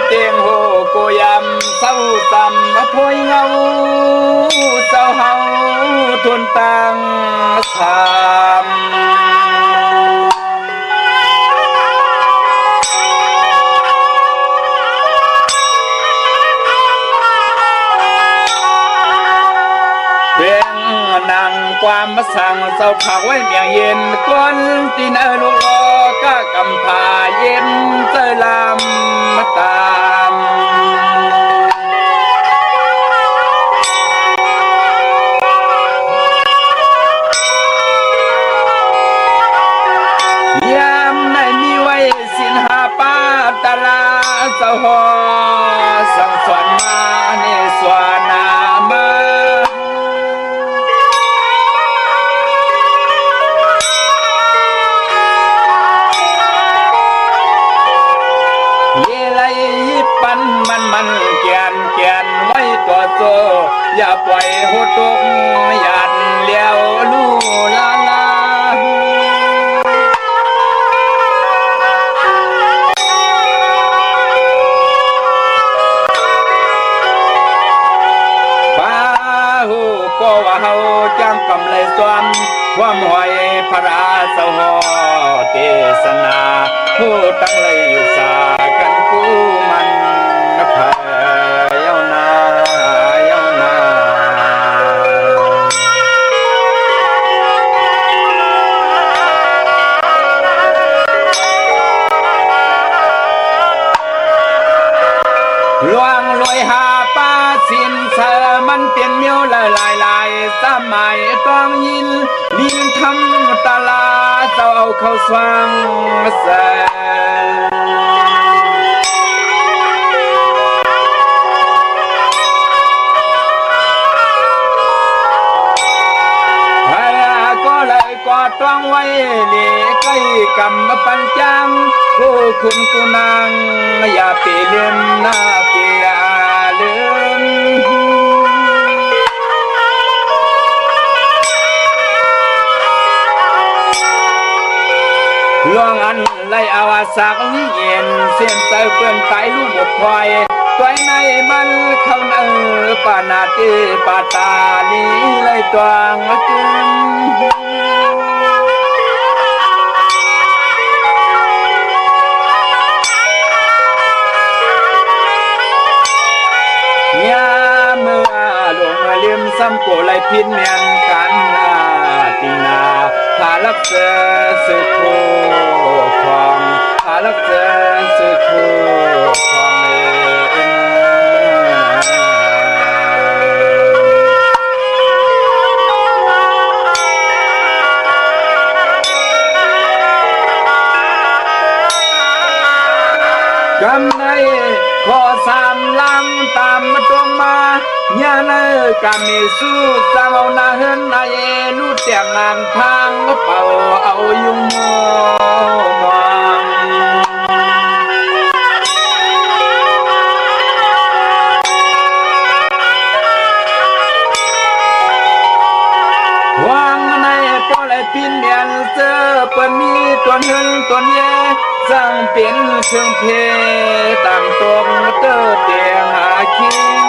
เตียงโหโกยำเศร้าตำมาพอยเงาเจ้าเฮาทนตังสามเบียงนางความมาสั่งเจ้าผักไว้เมียงเย็นก้นตีนลูกล้อกะกำพาเย็นเจอลำมาตามยามในมีไว้สินหาป้าตาลาเจ้าหอสังสวนมาเนสวานามามันเกียนไว้ตัวโซอย่าปล่อยหัวตกหยัดเลี้ยวลู่ลาลาป้าหูก็ว่าเฮาจังกำเลยสวมความหอยพระราสหอเทศนาผู้ตั้งเลยอยู่สากันกูมันลวงลอยหาป้าสินเธอมันเปลี่ยนเมียวลายสมัยต้องยินดินทำตาลาเจ้าเอาเข้าสว่างแสงพยาก็เลยกอดต้องไว้เลี้ยใกล้กำปัญจังผู้คุณกูนางอย่าเปลี่ยนหน้าเปลี่ยนลืมล่วงอันไล่อาวาสากวิเย็นเส้นใจเปื้อนไตลูกหมดควายตัวในมันเข้าปานาตีปาตาลีไล่ตวงจึงซ้ำโกไลพินเมียนกันนาตินาพาลักเจอสุโขความพาลักเจอสุโขความกำในขอสามลำตามมาตรงมาญาเนกามีสู้จำเอาหน้าเฮินนายลู่เตียงงานทางเป่าเอายุงมองวางในปอเลยพินเมียนเสื้อเปิ้นมีตัวเงินตัวเย่สั่งเป็นเครื่องเพต่างตรงเตอเตียงหาคิง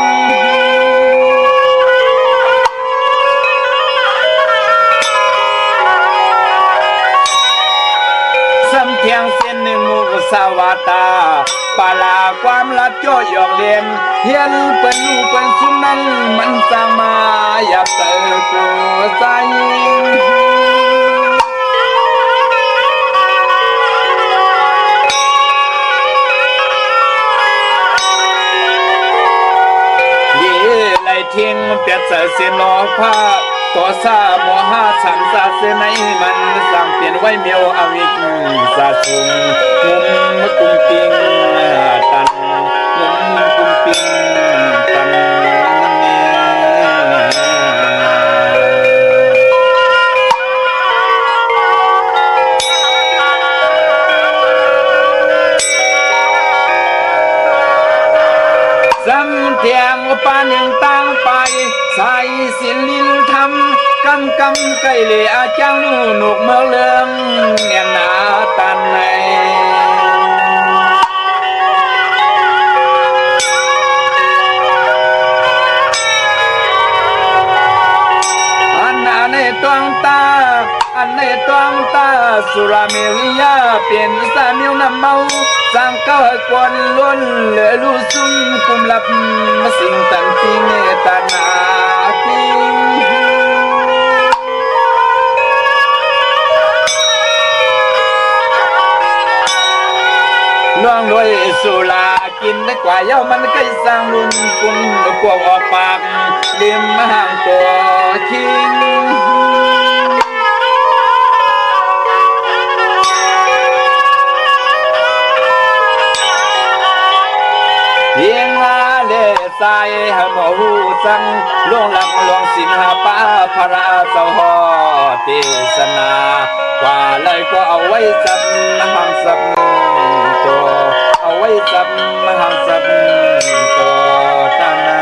เทียงเส้นหนึ่งมุกสาวาตาปาลาความลับจ่อยอกเลียนเฮียนเป็นลูกเป็นสุนันมันจะมาอยากเจอกูใจยี่ไหลทิ้งเปียกเสือเสียนอผ้าต่อซาโมหะสังสาเสนัยมันสั่งเปลี่ยนไว้เมียวอวิกสาสุงมุมกุมปิงตันมุมกุมปิงตันซ้ำเทียงปาหนึ่งตั้งไปใส่สินลินทำกำไก่เหลี่ยจังลูหนุกเมืองเลืองเงียนหนาตันใน งตาอันในตวงตาสุราเมริยาเป็นสามิวนำเมาสังเกตกวนล้วนเหลือลูซุ่มกุมลับสิ่งตันติเนตนาติล่วงด้วยสุรากินได้กว่าเย้ามันใกล้สร้างลุนกุนกวงออกปากเลี้ยมห่างตัวทิ้งเพียงว่าเล่ใส่หมอหูสังล่วงหลังลวงสินหาป้าพระเจ้าหอเทศนากว่าเลยก็เอาไว้สับหังสับตัวเอาไว้สับหังสับตัวตานา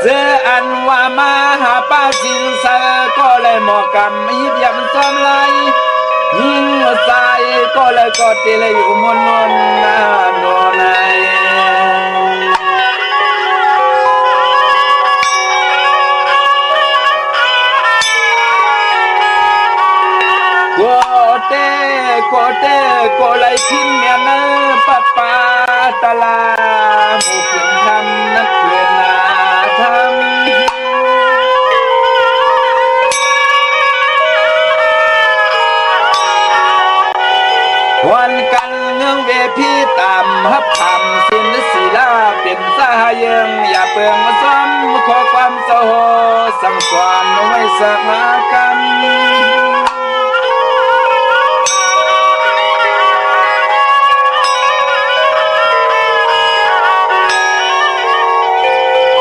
เสื้ออันว่ามาหาป้าสินเสก็เลยหมอกำยิบยำซ้อมไหลยิงใส่ก็เลยกอดตีเลยอยู่มนนนาโนนายโกเต้โกเต้โกเลยพิมเมียนปะปาตะลาหมู่พิมทำนักเพื่อนนาทำวันกันเงืองเวพี่ตามฮับคำสินศิลาเป็นสาเยิงอย่าเปลืองซ้ำขอความโสสังสารไว้สักนากัน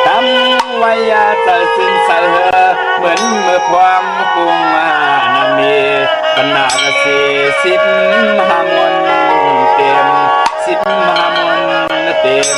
ทำไว้ยาเตอสินเสอเหมือนเมื่อความกุงมานามีปนารสีสิบมหามนเต็มสิบมหามนเต็ม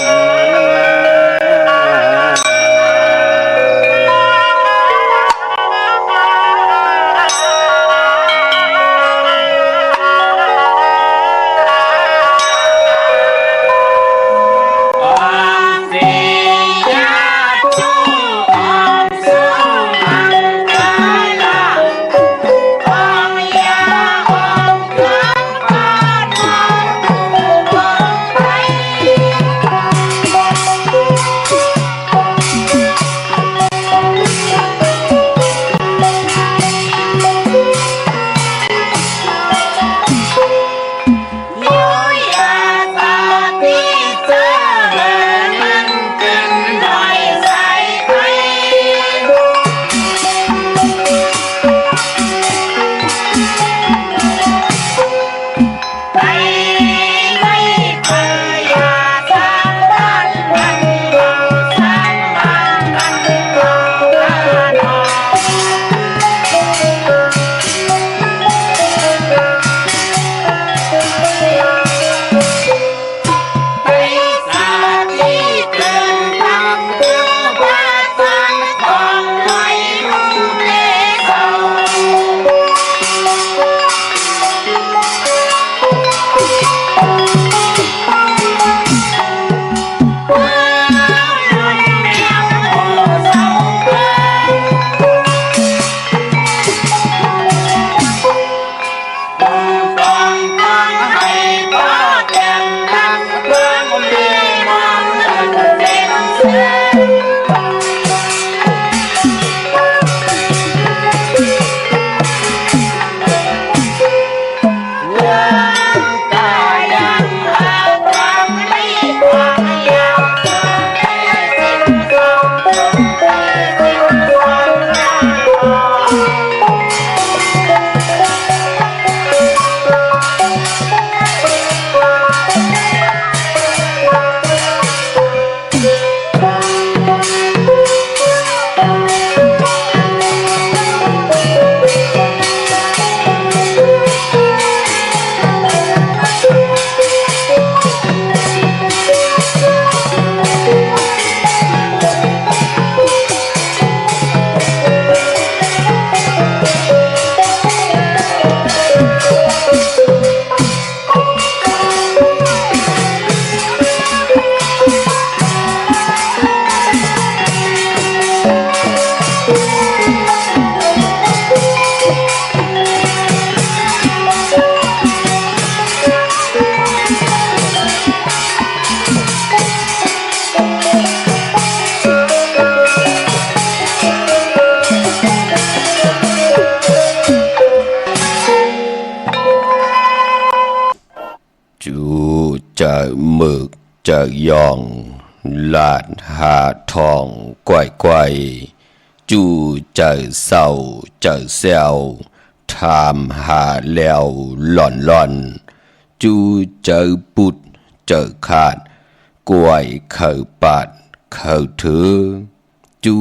จูเจอหมึกเจอยองลาดหาทองก้อยก้อยจูเจอเศร้าเจอเซลทามหาแล้วหล่อนหล่อนจูเจอปุดเจอขาดกล้วยเข่าปาดเข่าถือจู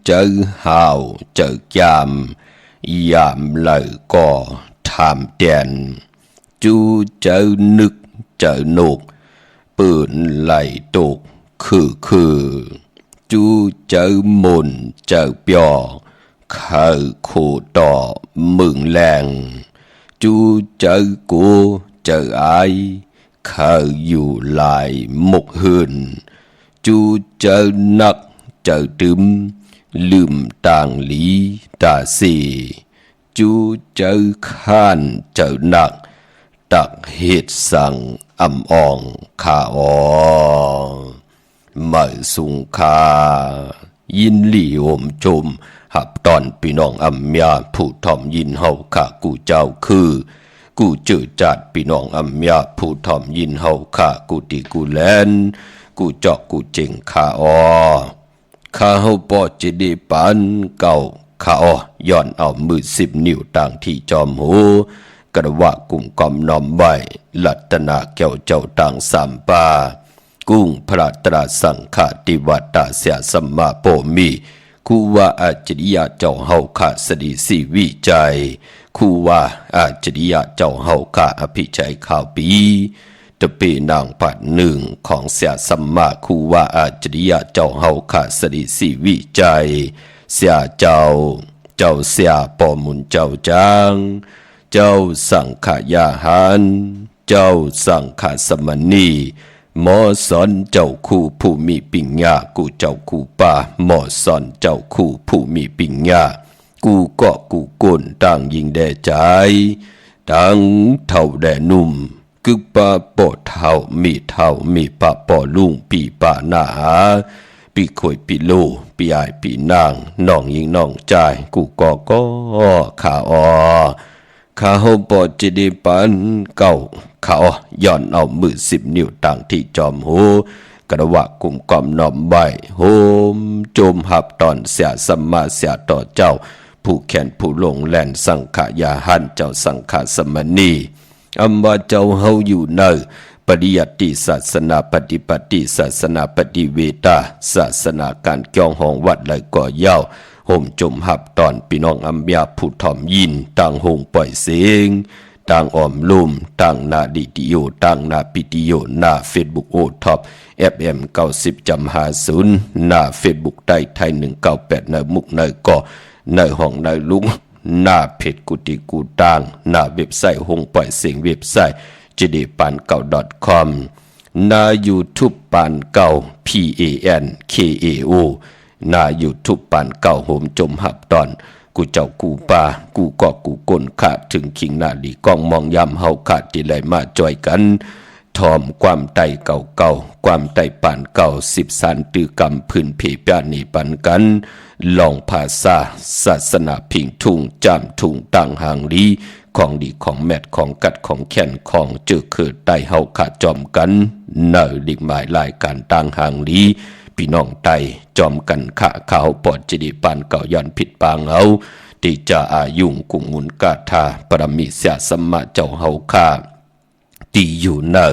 เจอหาวเจอยามเลยก็ทำเตียนจูเจอนึกเจอหนุกปืนไหลตกคือจูเจอมุนเจอเปียเข้าคู่ต่อมึงแรงจูเจอกูเจอไอเข้าอยู่ลายมุกหืนจูเจอนักเจอตึมลืมต่างหลีตาสีจูเจอข้านเจอหนักตักเหตุสั่งอ่ำอ่องขาอไม่สุงคายินหลี่โอมจมหับตอนพี่น้องอ่ำยาผู้ทอมยินเฮาข้ากูเจ้าคือกูเจอจัดพี่น้องอ่ำยาผู้ทอมยินเฮาข้ากูตีกูแลนกูเจาะกูเจงขาข้าเฮาปอจะได้ปันเก่าข้าย้อนเอามือ10 นิ้วต่างที่จอมหูกระวะกุ้งกอมน้อมไว้ลัตนาเกี่ยวเจ้าต่างสามปากุ้งพระตราสังฆติวัตตาเสียสัมมาโพมีคูว่าอาจริยะเจ้าเฮาข้าสดีสีวิจัยคูว่าอาจริยะเจ้าเฮาข้าอภิชัยข่าวปีตะเปนางปัดหนึ่งของเสียสัมมาคูว่าอาจริยะเจ้าเฮาข้าสดีสีวิจัยเสียเจ้าเสียปอมุนเจ้าจางเจ้าสังขยาหารเจ้าสังขสมณีหมอสอนเจ้าคู่ผู้มีปิญญากูเจ้าคู่ป่าหมอสอนเจ้าคู่ผู้มีปิญญากูก็กูกุนต่างยิงแด่ใจต่างเท่าแด่นุ่มกึกป่าปอดเท่ามีป่าปอลุงปีป่าหน้าหาปีข่อยปีโลปีอายปีนางน้องยิงน้องใจกูก็ขาข้าเฮาปอจะได้ปันเก่าข้าย้อนเอามือ10 นิ้วต่างที่จอมหูกระวะกุมกอมน้อมใบโฮมโจมหับตอนเสียสัมมาเสียต่อเจ้าผู้แขนผู้ลงแล่นสังขยาหันเจ้าสังขสมณีอัมว่าเจ้าเฮาอยู่เนอปริยัติศาสนาปฏิปฏิศาสนาปฏิเวทาศาสนาการเกี่ยวห้องวัดเลยก่อเย้าห่มจมหับตอนพี่น้องอัมยาผู้ทอมยินต่างหงปล่อยเสียงต่างอ้อมลุ่มต่างนาดิติโยต่างนาปิติโยหน้าเฟซบุ๊กโอท็อป FM 90.50หน้าเฟซบุ๊กได้ไทย198ในมุกในก่อในห้องในลุงหน้าเพจกุฏิกูต่างหน้าเว็บไซต์หงปล่อยเสียงเว็บไซต์jdepantkau.com หน้า YouTube ปานเก่า PANKAO หน้า YouTube ปานเก่าโหมจมหับตอนกูเจ้ากูป่ากูก็กูก้นขาดถึงขิงหน้าดีกล้องมองยำเฮาขาดที่ไหลมาจอยกันทอมความไตเก่าความไตป่านเก่า10 สันตือกำพื้นเพปานีปันกันลองภาษาศาสนาพิงทุ่งจำทุ่งต่างหางลีของดีของแมดของกัดของแขนของเจอเกิดไตเฮาขาดจอมกันเนอดิกหมายลายการต่างหางลีพี่น้องไตจอมกันขะขาวปอดจิดีปานเก่ายันผิดปางเอาที่จะอายุงกุงมุนกาธาปรมิเสียสมมาเจ้าเฮาข้าที่อยู่เนอ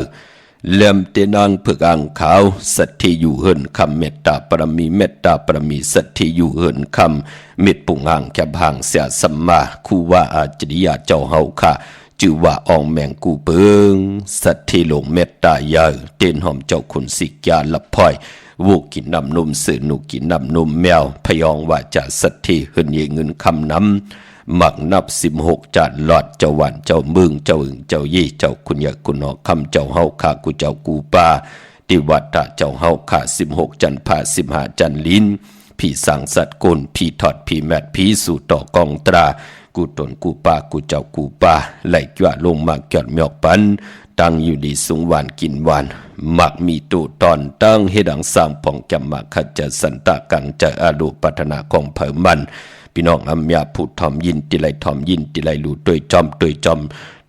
เล่มเตนังเพื่ออังขาวสัตย์ที่อยู่เหินคำเมตตาปรมีเมตตาปรมีสัตย์ที่อยู่เหินคำเม็ดปุ่งห่างแคบห่างเสียสมมาคู่ว่าอาจริยาเจ้าเฮาข้าจือว่าอองแมงกูเปิงสัตย์ที่ลงเมตตาเยอะเต้นหอมเจ้าคุณสิกยาลับพอยวูกินน้ำนมสื่อหนูกินน้ำนมแมวพยองว่าจะสัตย์ที่เหินเยเงินคำน้ำหมักนับ16จานหลอดเจ้าหวานเจ้ามึงเจ้าอึ่งเจ้ายี่เจ้าคุณยาคุณหอคำเจ้าเฮาข้ากูเจ้ากูปาติวัตตะเจ้าเฮาข้า16จันทร์ผ้า15จันทร์ลิ้นพี่สั่งสัตว์กลพี่ถอดพี่แมดพี่สู่ต่อกองตรากูตนกูปากูเจ้ากูปาไหลจ้าลงมาเกิดหมอกปันตั้งอยู่ดีสูงหวานกินหวานมักมีตูตอนตั้งให้ดังสร้างผ่องจำมาขจัดสันตะกังจะอาลูปัฒนาของเผอมันพี่น้องอัมยาพูดทอมยินติไลทอมยินติไลลูด้วยจอม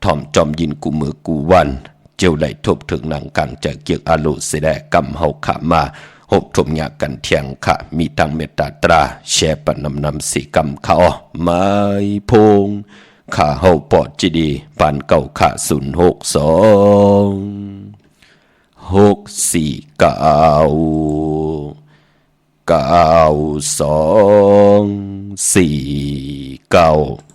ทอมจอมยินกูมือกูวันเจ จียวไหลทบถึงหนังกังจะเกียกอาลุสิแดกำเฮาขามาหบทมยากันเทียงขะมีตังเมตตาตราแชปนำสีกำเขาไม่พงข้าเฮาปอดจีดีปานเก่าข้า064924249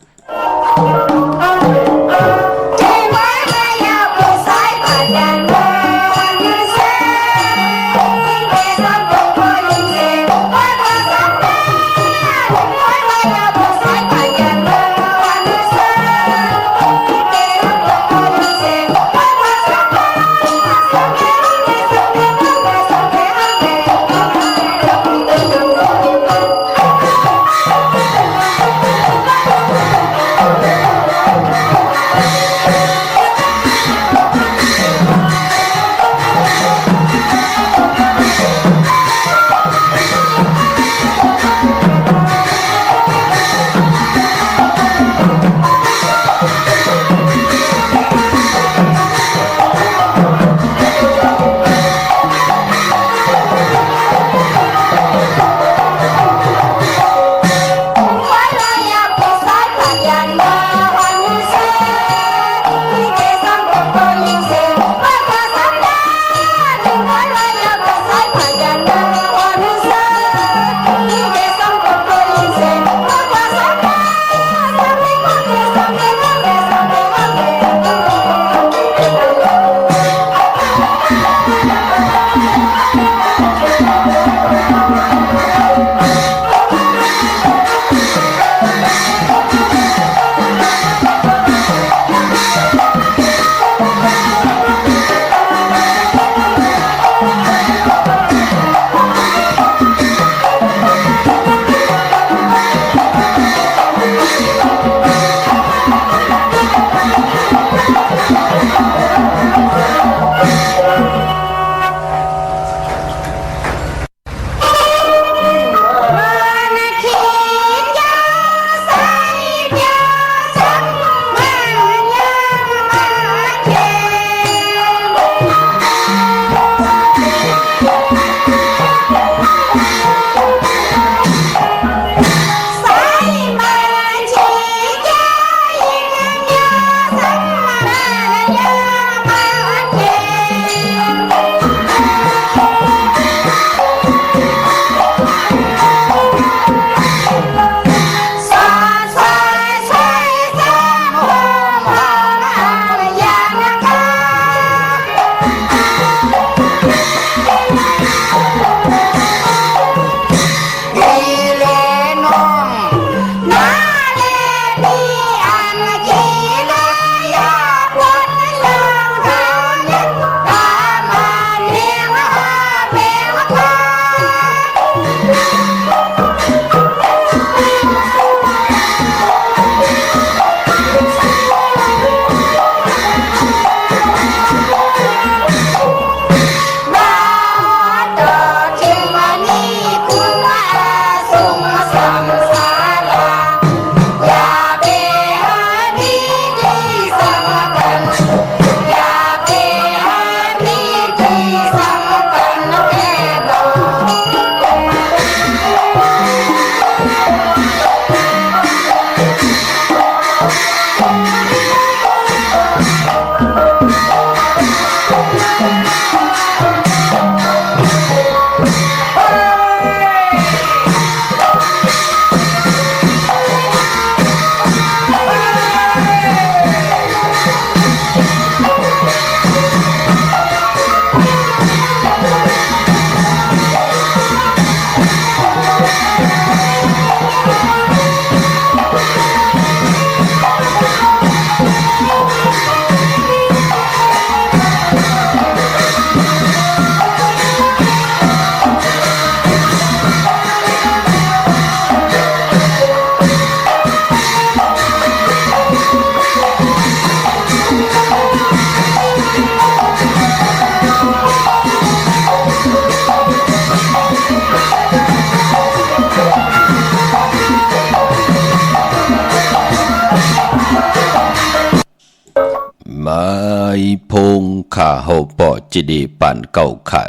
ายพงข้าเฮาปอจิเดปันเก่าขา062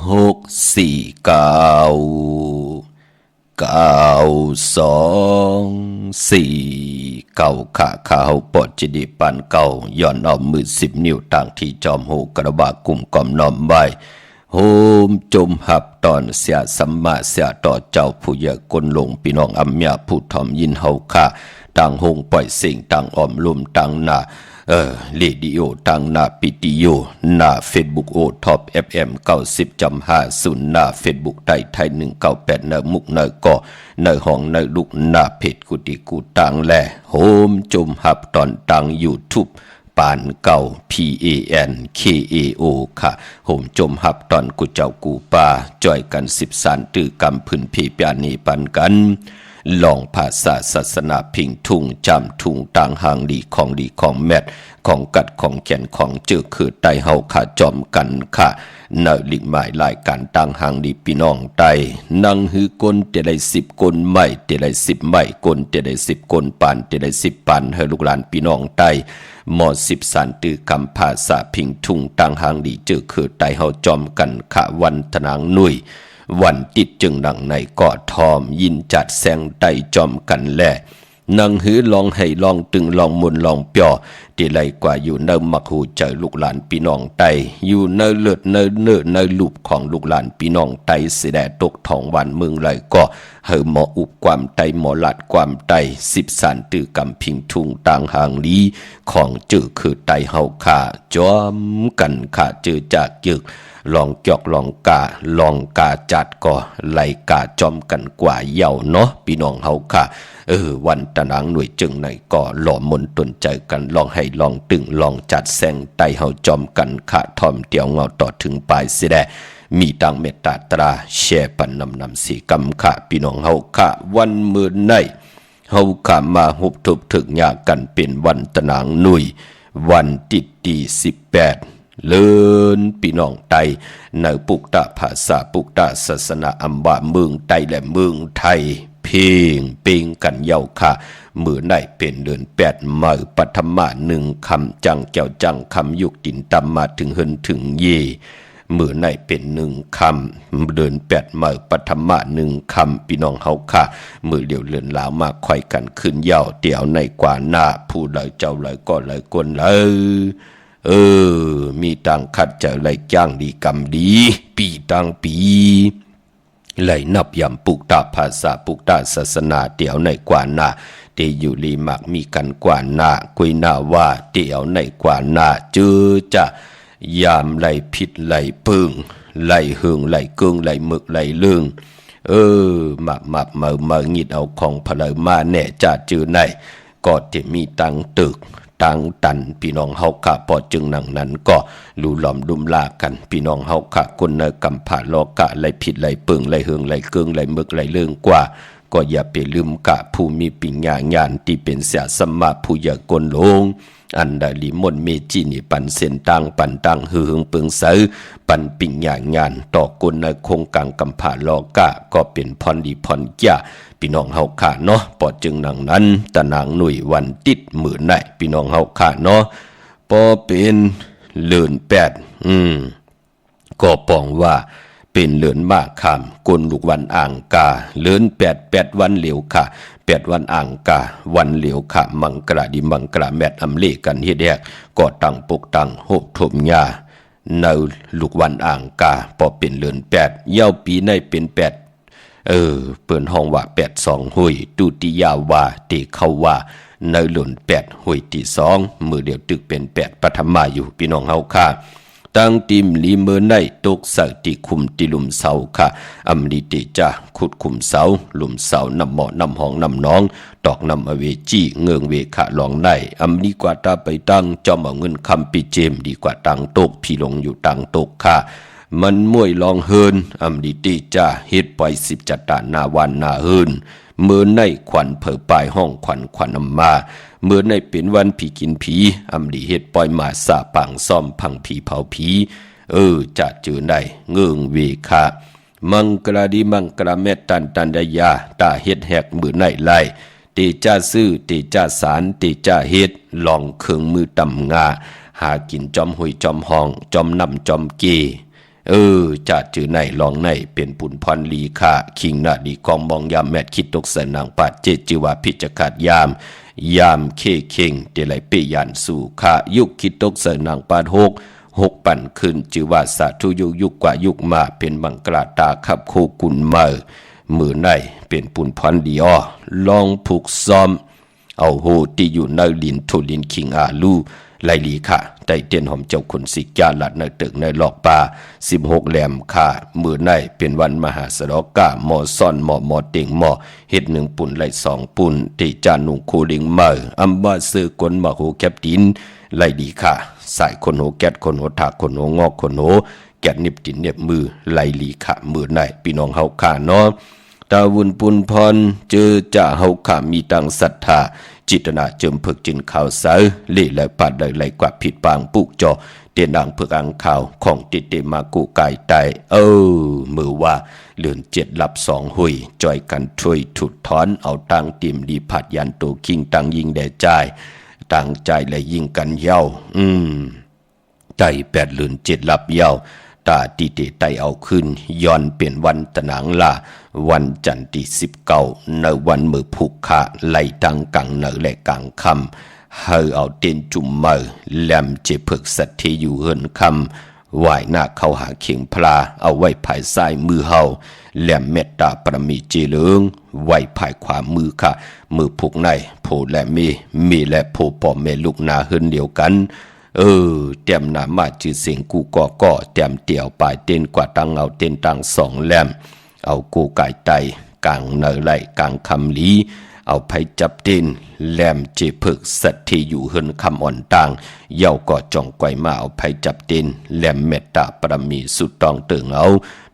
649 2 4เก่าขาข้าเฮาปอจิเดปันเก่าย้อนเอามือ10 นิ้วต่างที่จอมโหกระบากกุ่มกอมน้อมไว้โฮมจมหับตอนเสียสัมมาเสียต่อเจ้าผู้เยกลลงพี่น้องอัมยาผู้ถ่อมยินเฮาค่ะต่างหงปล่อยสิ่งต่างอ้อมลุมต่างหน้าเรดิโอต่างหน้าปิติโยหน้า Facebook โอท็อป FM 90.50หน้า Facebook ไทย198เนมุกเนก่อเนห้องเนลุกหน้าเพจกุฏิกูต่างแลโฮมจมหับตอนต่าง YouTubeปานเก่า PANKAO ค่ะโหมจมหับตอนกุเจ้ากูป่าจ่อยกัน10 สานตือกำพื้นเพปยานีปันกันลองภาษาศาสนาพิงทุ่งจำทุ่งต่างหางดีของแมทของกัดของแขนของเจอคือไตเฮาขาจอมกันค่ะเนลิกหมายรายการต่างหางดีพี่น้องไตนั่งหือกลเตได้10 กลไม่เตได้10ไม่กลเตได้10 กลปานเตได้10ปานเฮลูกหลานพี่น้องไตหมอ10 สานตือคำภาษาพิงทุ่งต่างหางดีเจอคือไตเฮาจอมกันค่ะวันทนางนุ่ยวันติดจึงดังในเกาะทอมยินจัดแสงไตจอมกันแลนังหือลองให้ลองตึงลองมุนลองเปียวที่ไรกว่าอยู่เนมักหูเจอลูกหลานพี่น้องไตอยู่เนเลือดเนลูบของลูกหลานพี่น้องไตเสดตกทองวันเมืองไรก็เฮอหมออุบความไตหมอลัดความไต10 สานตือกำพิงทุ่งต่างหางลีของจือคือไตเฮาขาจอมกันขาจือจากยึกลองจอกลองกาจัดก็ไหลกาจอมกันกว่าเย่าเนาะพี่น้องเฮาค่ะวันตะนางหน่วยจึงในก็หล่อมนตนใจกันลองให้ลองตึงลองจัดแสงไตเฮาจอมกันค่ะทอมเตียวเงาต่อถึงปลายเสียแดมีตังเมตตาตราแช่ปันนำสีกำค่ะพี่น้องเฮาค่ะวันมื้อในเฮาค่ะมาหุบทุบถึกยากันเป็นวันตะนางหน่วยวันติดดี18เลินพี่น้องไตในปุกตะภาษาปุกตะศาสนาอัมบาเมืองไตและเมืองไทยเพ่งเป่งกันเย้าค่ะมือในเป็นเดือน8มือปัทมา1 คำจังแก้วจังคำยุกตินตำมาถึงเฮินถึงเยมือในเป็น1 คำเดือน8มือปัทมา1 คำพี่น้องเฮาค่ะมือเดียวเลือนลาวมาค่อยกันขึ้นเย้าเตี่ยวในกว่าหน้าผู้เลยเจ้าเลยก็เลยกวนเลยมีตังคัดจะไหลจ้างดีกรรมดีปีตังปีไหลนับยำปุกตาภาษาปุกตาศาสนาเตียวในกว่านาเตอยู่ลีมักมีกันกว่านาคุยนาว่าเตียวในกว่านาเจอจะยามไหลผิดไหลปึงไหลหึงไหลเกิงไหลหมึกไหลเลื่องมางิดเอาของพลายมาแน่จะเจอในก็จะมีตังตึกตังตันพี่น้องเฮาค่ะพอจึงหนังนั้นก็ลูหลอมดุมลากันพี่น้องเฮาค่ะคนในกำผาโลกะไหลผิดไหลเปิงไหลเฮืองไหลเกิงไหลมึกไหลเลื่องกว่าก็อย่าไปลืมกะผู้มีปิญญาญาณที่เป็นเสียสมมาผู้อย่ากลลงอันใดลิมนเมจินี่ปันเส้นตังปันตังเฮืองเปิงเสอปันปิญญาญาณต่อคนในโครงกลางกำผาโลกะก็เป็นพรดีพรแก่พี่น้องเฮาค่ะเนาะปอจึงหนังนั้นตะนางหน่วยวันติดมื้อไหนพี่น้องเฮาค่ะเนาะปอเป็นเลือน8ก็ป้องว่าเป็นเลือนมากคำกลลูกวันอ่างกาเลือน8วันเหลียวค่ะ8วันอ่างกาวันเหลียวค่ะมังกราดิมังกราแมตอำเลกันเฮ็ดแยกก็ตั้งปกตั้งโหบถมยาในลูกวันอ่างกาพอเป็นเลือน8เย้าปีในเป็น8เปิ้นห้องว่า82หุยตุติยาวาเตเข้าว่าในหล่น8หุยที่2มือเดียวตึกเป็น8ปฐมาอยู่พี่น้องเฮาค่ะตั้งติมลีเมอในตกสักติคุมติลุมเสาค่ะอำลิติจาขุดคุมเสาลุมเสานำหมอนำห้องนำน้องตอกนำอเวจีเงืองเวขะลองในอำดีกว่าตาไปตั้งจอมเอาเงินคำปีเจมดีกว่าตังตกพี่ลงอยู่ตังตกค่ะมันมวยลองเฮินอำดิติจ้าเฮ็ดปล่อย10จัตตานาวันนาเฮินเมื่อในขวัญเผอปลายห้องขวัญนำมาเมื่อในเป็นวันผีกินผีอำดิเฮ็ดปล่อยมาสาปังซ่อมพังผีเผาผีจะเจอได้เงืองเวคะมังกราดิมังกราเมตันดายาตาเฮ็ดแหกมือในไล่ เตจ้าซื้อเตจ้าสารเตจ้าเฮ็ดลองเครื่องมือตำงาหากินจอมหุยจอมห้องจอมนำจอมเกจะจือในลองในเป็นปุ่นพรลีค่าคิงนาดีกองมองยามแมดคิดตกใส่นางปาดเจจิวาพิจขาดยามเคเข่งเตไหลเปยันสู่ค่ายุคคิดตกใส่นางปาดหกปั่นขึ้นจือว่าสาธุยุคกว่ายุคมาเป็นบังกลาตาขับโคกุลมือในเป็นปุ่นพรดีอ้อลองผูกซ้อมเอาโหที่อยู่ในลินโทลินคิงอาลูไลลีค่ะได้เตียนหอมเจ้าคนสิกาลัดในตึกในหลอกป่า16แหลมค่ะมือในเป็นวันมหาสรกาหมอซ่อนหมอเต็งหมอเฮ็ด1ปุ่นไหล2ปุ่นที่จานุงโคลิงเมออัมบาซื้อกลมาโหแคปตินไลลีค่ะสายคนโหแกดคนโหถากคนโหงอกคนโหแกดนิบตินเน็บมือไลลีค่ะมือในพี่น้องเฮาค่ะเนาะตาวุนปุนพรเจอจะเฮาค่ะมีตังศรัทธาจิตนาเจิมพึกจินข่าวเสาเล่และปัดเลยไหลกว่าผิดปางปุกจอเตียนดังพึกอังข่าวของติเตมากุกายไตมือว่าเลือน7ลับ2หุยจอยกันช่วยถุดถอนเอาตังติมดีผัดยันโตคิงตังยิงแด่ใจตังใจและยิงกันเย้าใจ8เลือน7ลับเย้าตาติเตไตเอาขึ้นย้อนเปลี่ยนวันตะหนังล่ะวันจันทร์ที่19ในวันมือผูกขาไหลตังกังเนและกลางคำเฮาเอาเต้นจุ่มมือแหลมเจเพิกสัตที่อยู่เฮินคำไหวหน้าเข้าหาเข่งพลาเอาไว้ภายซ้ายมือเฮาแหลมเมตตาประมีเจเลิงไว้ภายขวามือค่ะมือผูกในโผและมีและโผป่อแม่ลูกนาเฮินเดียวกันเตรียมนามาจือเสียงกูก่อเตรียมเตี่ยวปลายเต้นกว่าตังเอาเต้นตัง2แหลมเอากูไก่ไตกลางเนไหลกลางคำลีเอาไผจับเต้นแหลมเจเพิกสัตที่อยู่เฮินคำอ่อนต่างเย้าก็จ่องไกวมาเอาไผจับเต้นแหลมเมตตาประมีสุดตองเติงเอา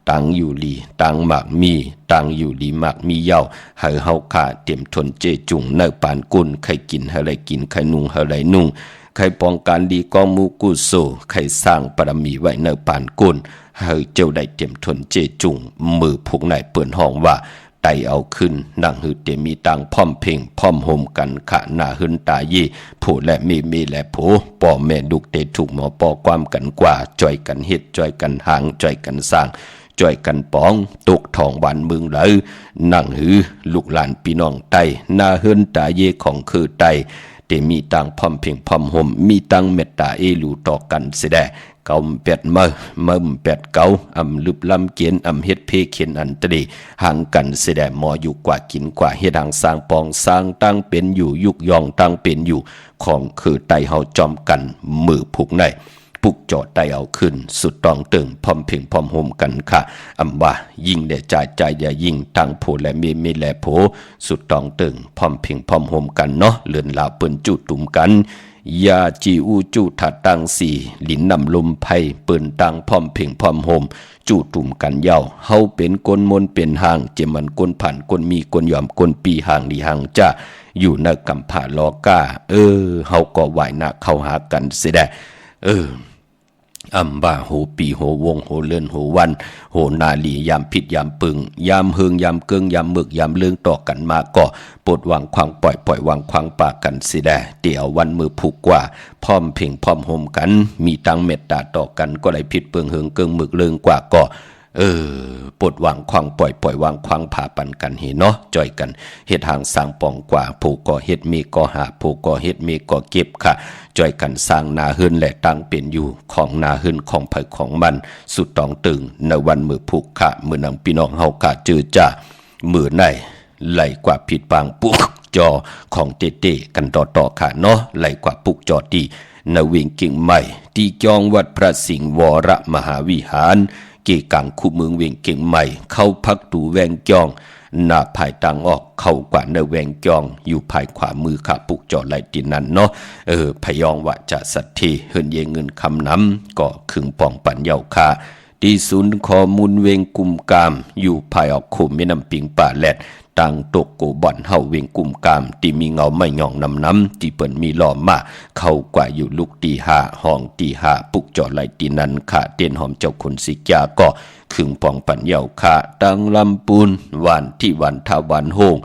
ตังอยู่ลีตังหมากมีตังอยู่ลีหมากมีเย้าให้เฮาขาเตรียมทนเจจุงเนปานกุนใครกินให้ไรกินใครนุ่งให้ไรนุ่งใครป้องกันดีกองมูกุโซใครสร้างปรมีไว้เนปานกุนให้เจ้าได้เตรียมทนเจจุงมือพวกนายเปิ่นห้องว่าไตเอาขึ้นนั่งหือเตมีตังพร้อมเพ่งพร้อมห่มกันขะหน้าหืนตาเย่ผู้และมีและผู้ป่อแม่ดุกเตถูกหมอปอความกันกว่าจ่อยกันเฮ็ดจ่อยกันหางจ่อยกันสร้างจ่อยกันป้องตกทองบานเมืองไหลนั่งหือลูกหลานพี่น้องไตหน้าหืนตาเย่ของคือไตมีตังพร้อมเพียงพร้อมห่มมีตังเมตตาเอลูต่อกันเสดเกาเป็ดเมื่อเป็ดเกาอำลึบลำเกียนอำเฮ็ดเพเขียนอันตรีห่างกันเสดหมออยู่กว่ากินกว่าเฮ็ดห่างสร้างปองสร้างตั้งเป็นอยู่ยุกยองตั้งเป็นอยู่ของคือไตเฮาจอมกันมือผูกในปุกจอดไตเอาขึ้นสุดตองตึงพร้อมเพียงพร้อมห่มกันค่ะอำว่ายิ่งได้ใจอย่ายิ่งตั้งโผและมีและโผสุดตองตึงพร้อมเพียงพร้อมห่มกันเนาะเลื่อนลาเปิ้นจุตุ่มกันยาจีอูจูถัดตังสี่ลินนำลมไพ่เปิ้นตังพร้อมเพียงพร้อมห่มจูตุ่มกันเย้าเฮาเป็นกลมนเป็นห่างเจมันกลผ่านกลมีกลยอมกลปีห่างดีห่างจ้าอยู่ในกำผาลอก้าเฮาก็ไหวหน้าเข้าหากันเสียได้อัมบาโหปีโหวงโหเลื่อนโหวันโหนาลียามผิดยามปึงยามเฮืองยามเกิงยามมึกยามเลื่องต่อกันมาก็ปวดวางควางปล่อยวางควางปากกันสิได้เดี๋ยววันมือผูกกว่าพร้อมเพ่งพร้อมห่มกันมีตังเมตตาต่อกันก็เลยผิดเปลืองเฮืองเกิงมึกเลื่องกว่าก็ปวดวางควางปล่อยวางควางผ่าปันกันเห็นเนาะจ่อยกันเฮ็ดหางสร้างปองกว่าผู้ก่อเฮ็ดมีก่อหาผู้ก่อเฮ็ดมีก่อเก็บค่ะจ่อยกันสร้างนาหื้นและตั้งเป็นอยู่ของนาหื้นของไผของมันสุดตองตึงในวันมือผูกค่ะมือนางพี่น้องเฮาค่ะจือจ้ามือในไหลกว่าผิดปางปุกจอของเตกันต่อค่ะเนาะไหลกว่าปุกจอดีนเวงกิ่งใหม่ที่จองวัดพระสิงห์วรมหาวิหารเกกังคู่เมืองเวียงเก่งใหม่เข้าพักตูแวงจองหน้าภายต่างออกเข้ากว่าในแวงจองอยู่ภายขวามือขาปุกจอไหลตินนั้นเนาะพยองว่าจะสัตทีเฮินเยเงินคำน้ำก็ขึงป่องปันเยาคาที่ศูนย์ข้อมูลเวงกุมกามอยู่ภายออกคุมแม่น้ำปิงป่าแลดต่างตกโกบ่อนเฮาเวงกุมกามที่มีเงาไม่หย่องน้ำที่เปิ้นมีล้อมมาเข้ากว่าอยู่ลูกตีหาห้องตีหาปุกจอไหลตีนั้นค่ะเตียนหอมเจ้าคนสิกยาก็ขึงปองปันเยาค่ะตังลำปูนวันที่วันทาวันโฮง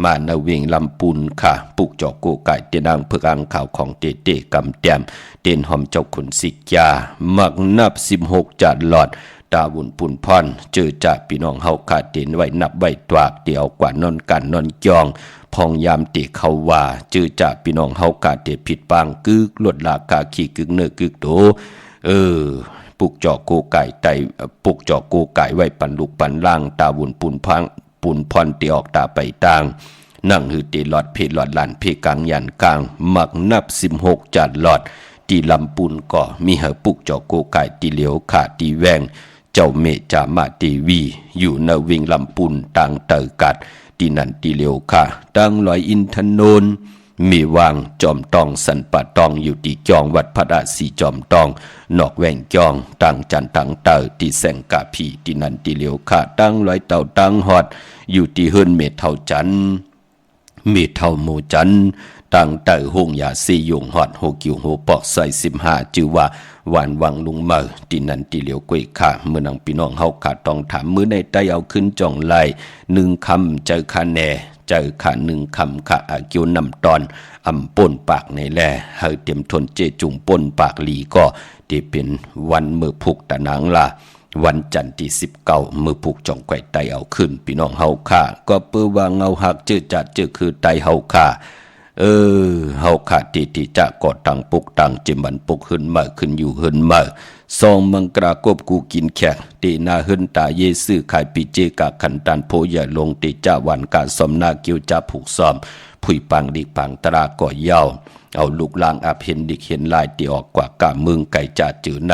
มานาเวงลำปูนค่ะปุกจอกโกไก่เตนางเพิกอังข่าวของเตเตกำแต้มเต้นหอมเจ้าขุนสิกยามักนับ16จัดหลอดตาบุญปุ่นพรเจอจ่าพี่น้องเฮาขาดเต้นไว้นับไว้ตวากเตียวกว่านอนกันนอนจองพองยามเตเขาว่าเจอจ่าพี่น้องเฮาขาดเตผิดปางกึกลดลากาขี้กึกเนื้อกึกโตปุกจอกโกไก่ไตปุกจอกโกไก่ไว้ปันลูกปันล่างตาบุญปุ่นพังปุ่นพรเตียออกตาไปต่างนั่งหือตีหลอดเพหลอดลานเพกังยันกลางมักนับ16จัดหลอดตีลำปูนก่อมีเหอปุกจอกโกไก่ตีเหลียวขาตีแวงเจ้าเมจามาตีวีอยู่ในวิงลำปูนต่างเตอกัดตีนันตีเหลียวขาตั้งลอยอินทนนมีวางจอมตองสันปะตองอยู่ที่จองวัดพระราศีจอมตองนอกแหว่งจองตั้งจันตั้งเตอที่แสงกาพีที่นันตีเหลียวขาตั้งลอยเต่าตั้งหอดอยู่ที่เฮิรนเมทเท่าจันเมทเท่าโมจันตั้งเตอหงยาซียงหอดโฮกิวโฮปอกใส่15จือว่าหวานวังลุงเมอที่นันตีเหลียวกวยขาเมื่อนังพี่น้องเฮาขาต้องถามมือในใต้เอาขึ้นจ่องไล่1คำเจอคาแน่เจอขา1คำขาอากิวนำตอนอำป่นปากในแลเฮาเต็มทนเจจุงป่นปากหลีก็ที่เป็นวันมือผูกตะนางล่ะวันจันทร์ที่19มือผูกจ่องไก่ไตเอาขึ้นพี่น้องเฮาขาก็เปื้อว่าเงาหักเจอจัดเจอคือไตเฮาขาเฮาขาดที่จะกอดตังปุกตังจิมันปุกขึ้นมาขึ้นอยู่ขึ้นมาซองมังกรากบกูกินแขกตีนาหึนตาเยซื่อขายปีเจกะขันตันโพใหญ่ลงติจ้าวันกาสมนาเกียวจะผูกซ้อมผุยปังดิปังตราก่อเย้าเอาลูกลางอาเพนดิเห็นลายตีออกกว่ากะมึงไก่จ่าจือใน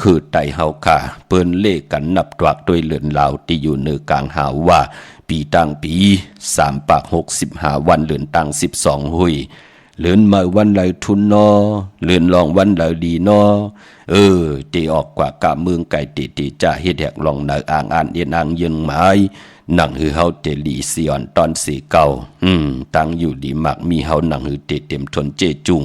คือไตเฮาขาเปิ้นเล่กันนับตวักด้วยเลือนลาวที่อยู่เนือกลางหาว่าปีตั้งปี3 ปาก65วันเลือนตั้ง12หุยเลือนมาวันไหลทุนนอเลือนลองวันไหลดีนอตีออกกว่ากะเมืองไก่ตีจะเฮ็ดแหกลองเนออ่างอ่านเอียนอ่างยังหมายนั่งหือเฮาเตลีเสียอนตอนสีเก่าตั้งอยู่ดีมักมีเฮานั่งหือเตเต็มทนเจจุง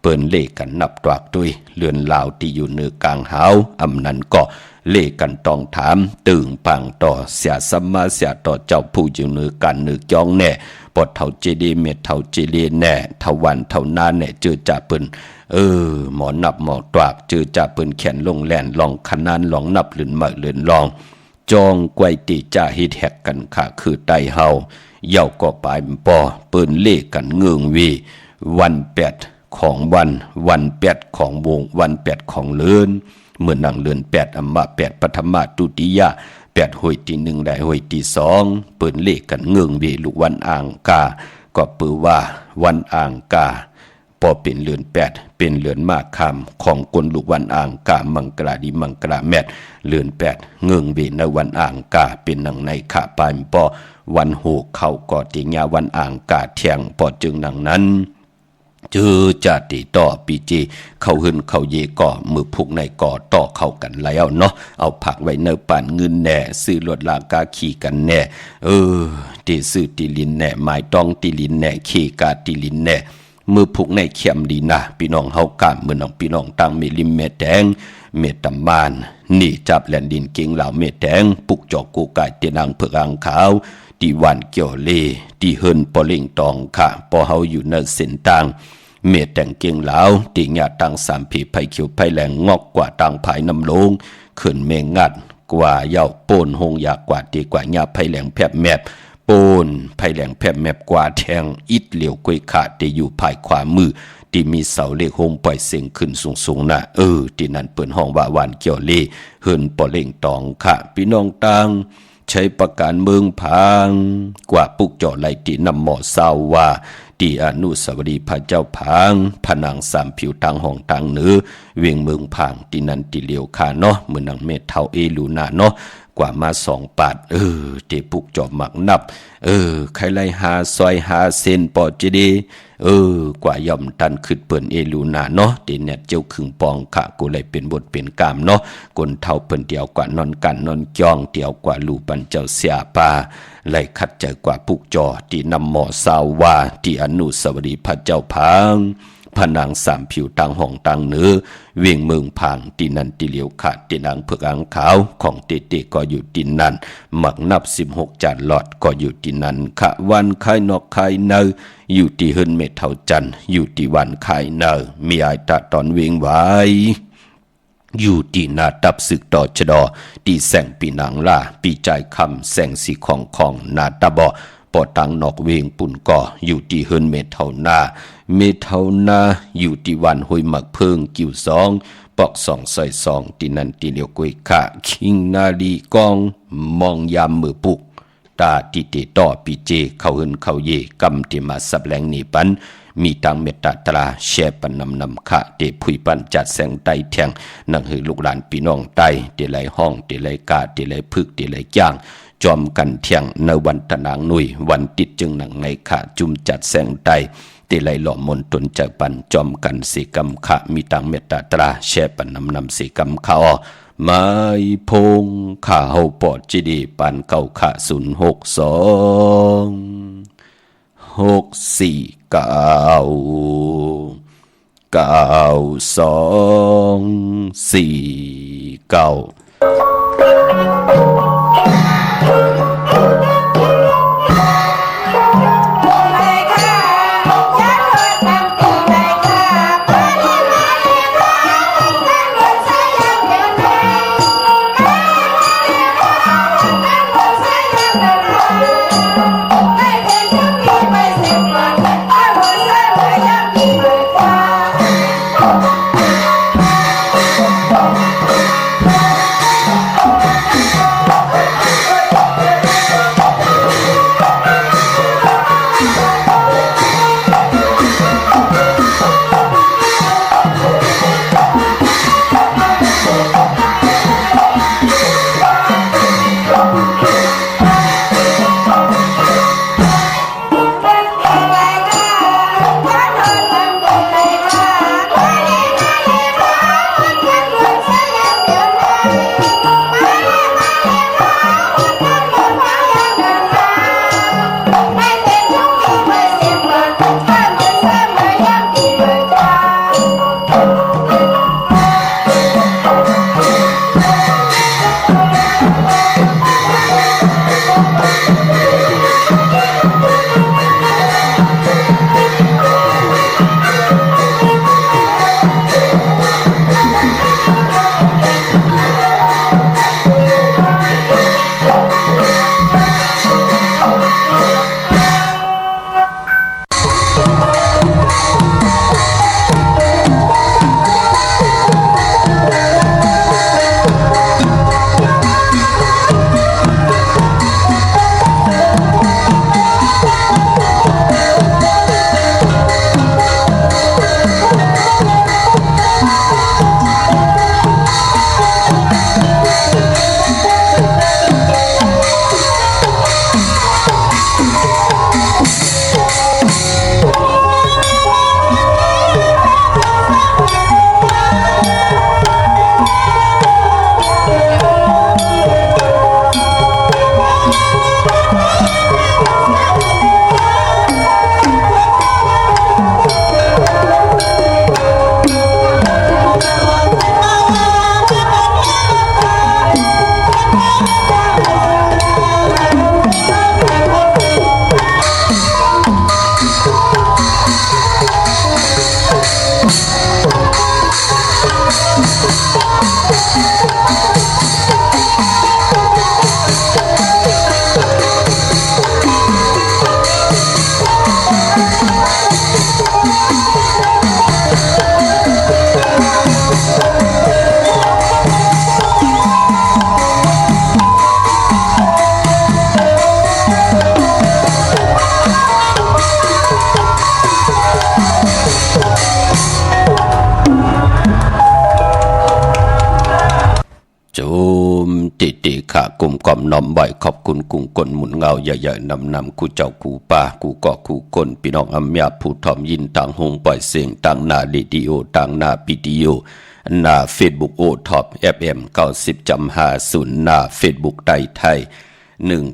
เปิ้นเล่กันนับตวักด้วยเลือนลาวที่อยู่เนือกลางหาวอำนั้นก็เล่กันต้องถามตึงปังต่อเสียสัมมาเสียต่อเจ้าผู้อยู่เนือกันเนือจองแน่ปอดเท่าเจดีเม็ดเท่าเจเลแน่เท่าวันเท่านาแน่เจอจ่าเปิ้นหมอนับหมอตวากเจอจ่าเปิ้นแขนลงแล่นลองขนานลองนับหลืนมาหลืนลองจองไกวติจ่าเฮ็ดแหกกันค่ะคือไตเฮาเย้าก็ปลายปอเปิ้นเล่กันเงืองวีวัน8ของวัน8ของวงวัน8ของเลือนเมื่อนังเลือน8อัมมา8ปฐมตุติยะ8หวยที่1ได้หวยที่2เปิ้นเล่กันเงืองวีลูกวันอ่างกาก็เปื้อว่าวันอ่างกาพอเป็นเลือน8เป็นเลือนมากคำของคนลูกวันอ่างกามังกราดีมังกราแมดเลือน8เงืองวีในวันอ่างกาเป็นหนังในขาปายปอวันโหเข้าก็ติญาวันอ่างกาเที่ยงปอจึงหนังนั้นเจอจะติต่อปีเจเข้าหึนเข้าเยก่อมือพุกในก่อต่อเข้ากันแล้วเนาะเอาผักไว้เนื้อปั่นเงินแน่ซื้อรถลากาขี่กันแน่ตีซื้อตีลินแน่หมายต้องตีลินแน่ขี่กาตีลินแน่มือพุกในเข็มดีนะพี่น้องเฮากามมือน้องพี่น้องตั้งเมลิมเมแดงเมตำมานนี่จับแลนดินเก่งเหล่าเมแดงปุกจอกกูกายเตียนางเผือกอ่างขาวที่วันเกี่ยวเลที่เฮินปอเล่งตองค่ะปอเฮาอยู่ในเส้นต่างเมตแต่งเก่งเหลาติญาตัง3ผีไผเขียวไผแหลงงอกกว่าตังภายน้ำลงขึ้นเมงัดกว่าเย้าโปนหงยากว่าตีกว่าญาไผแหลงแผบแมบโปนไผแหลงแผบแมบกว่าแทงอิดเหลียวกวยขาดที่อยู่ภายขวามือที่มีเสาเลขโฮมปล่อยเสียงขึ้นสูงๆนะที่นั่นเปิ้นห้องว่าหวานเกี่ยวเลเฮินปอเล่งตองค่ะพี่น้องตังใช้ประการเมืองพังกว่าปุกจ่อไหลตีนำหมอเศร้าว่าตีอนุสาวรีย์พระเจ้าพังผนัง3ผิวทางห้องทางเหนือเวียงเมืองพังตีนันตีเหลียวคาเนาะเหมือนนางเมฆเท่าเอลูนาเนาะกว่ามา2 ปาดเตปุกจ่อหมักนับใครไล่5ซอย5เซนปอเจดีกว่าย่อมตันขึ้นเปิ้นเอลูนาเนาะตีเนี่ยเจ้าขึงปองค่ะกูเลยเป็นบทเป็นกามเนาะกนเท่าเปิ้นเดียวกว่านอนกันนอนจองเดียวกว่าลูปันเจ้าเสียปาไล่ขัดใจกว่าปุกจ่อที่นำหมอสาวว่าที่อนุสาวรีย์พระเจ้าพัง ผนังสามผิวต่างห้องต่างเนื้อเวียงเมืองพางตีนันตีเหลียวขาดตีนางเผือกอ่างขาวของเตก็อยู่ตีนันหมักนับ16จานหลอดก็อยู่ตีนันขะวันไข่นอกไข่เนออยู่ตีเฮินเม็ดเท่าจันอยู่ตีวันไข่เนอมีอายตาตอนเวียงไว้อยู่ที่นาตับศึกต่อชะดอที่แสงปีนางล่าปีใจคำแสงสีของนาตาบอปอตังนอกเวงปุ่นก่ออยู่ที่เฮินเมเท่านาอยู่ที่วันห้วยหมักเพิงกิ่ว2ปอก2ซอย2ที่นันที่เลียวกุยขะคิงนาลีกองมองยามมือปุกตาติเตต่อปีเจเขาเฮินเขาเยกำที่มาสับแหลงนี่ปันมีตังเมตตาตราแช่ปันนำขะเตผุยปันจัดแสงไตแทงนังหือลูกหลานพี่น้องไตเตไหลห้องเตไหลกาเตไหลพึกเตไหลจ้างจอมกันเที่ยงในวันตะนางหนุ่ยวันติดจึงหนังในขะจุมจัดแสงไตเตไหลหล่อมนตนจากปันจอมกันสีกำขะมีตังเมตตาตราแช่ปันนำสีกำขะไม้พงข้าเฮาปอดจีดีปันเก่าขะ064964249ขากลุ่มก่อมน้อมไหวขอบคุณกุ้งกลหมุนเงาใหญ่ๆนำกูเจ้ากูป่ากูเกาะกูกลพี่น้องอัมยาผู้ทอมยินต่างหงปล่อยเสียงต่างหน้าเรดิโอต่างหน้าวิดีโอหน้าเฟซบุ๊กโอท็อป FM 90.50หน้าเฟซบุ๊กไทย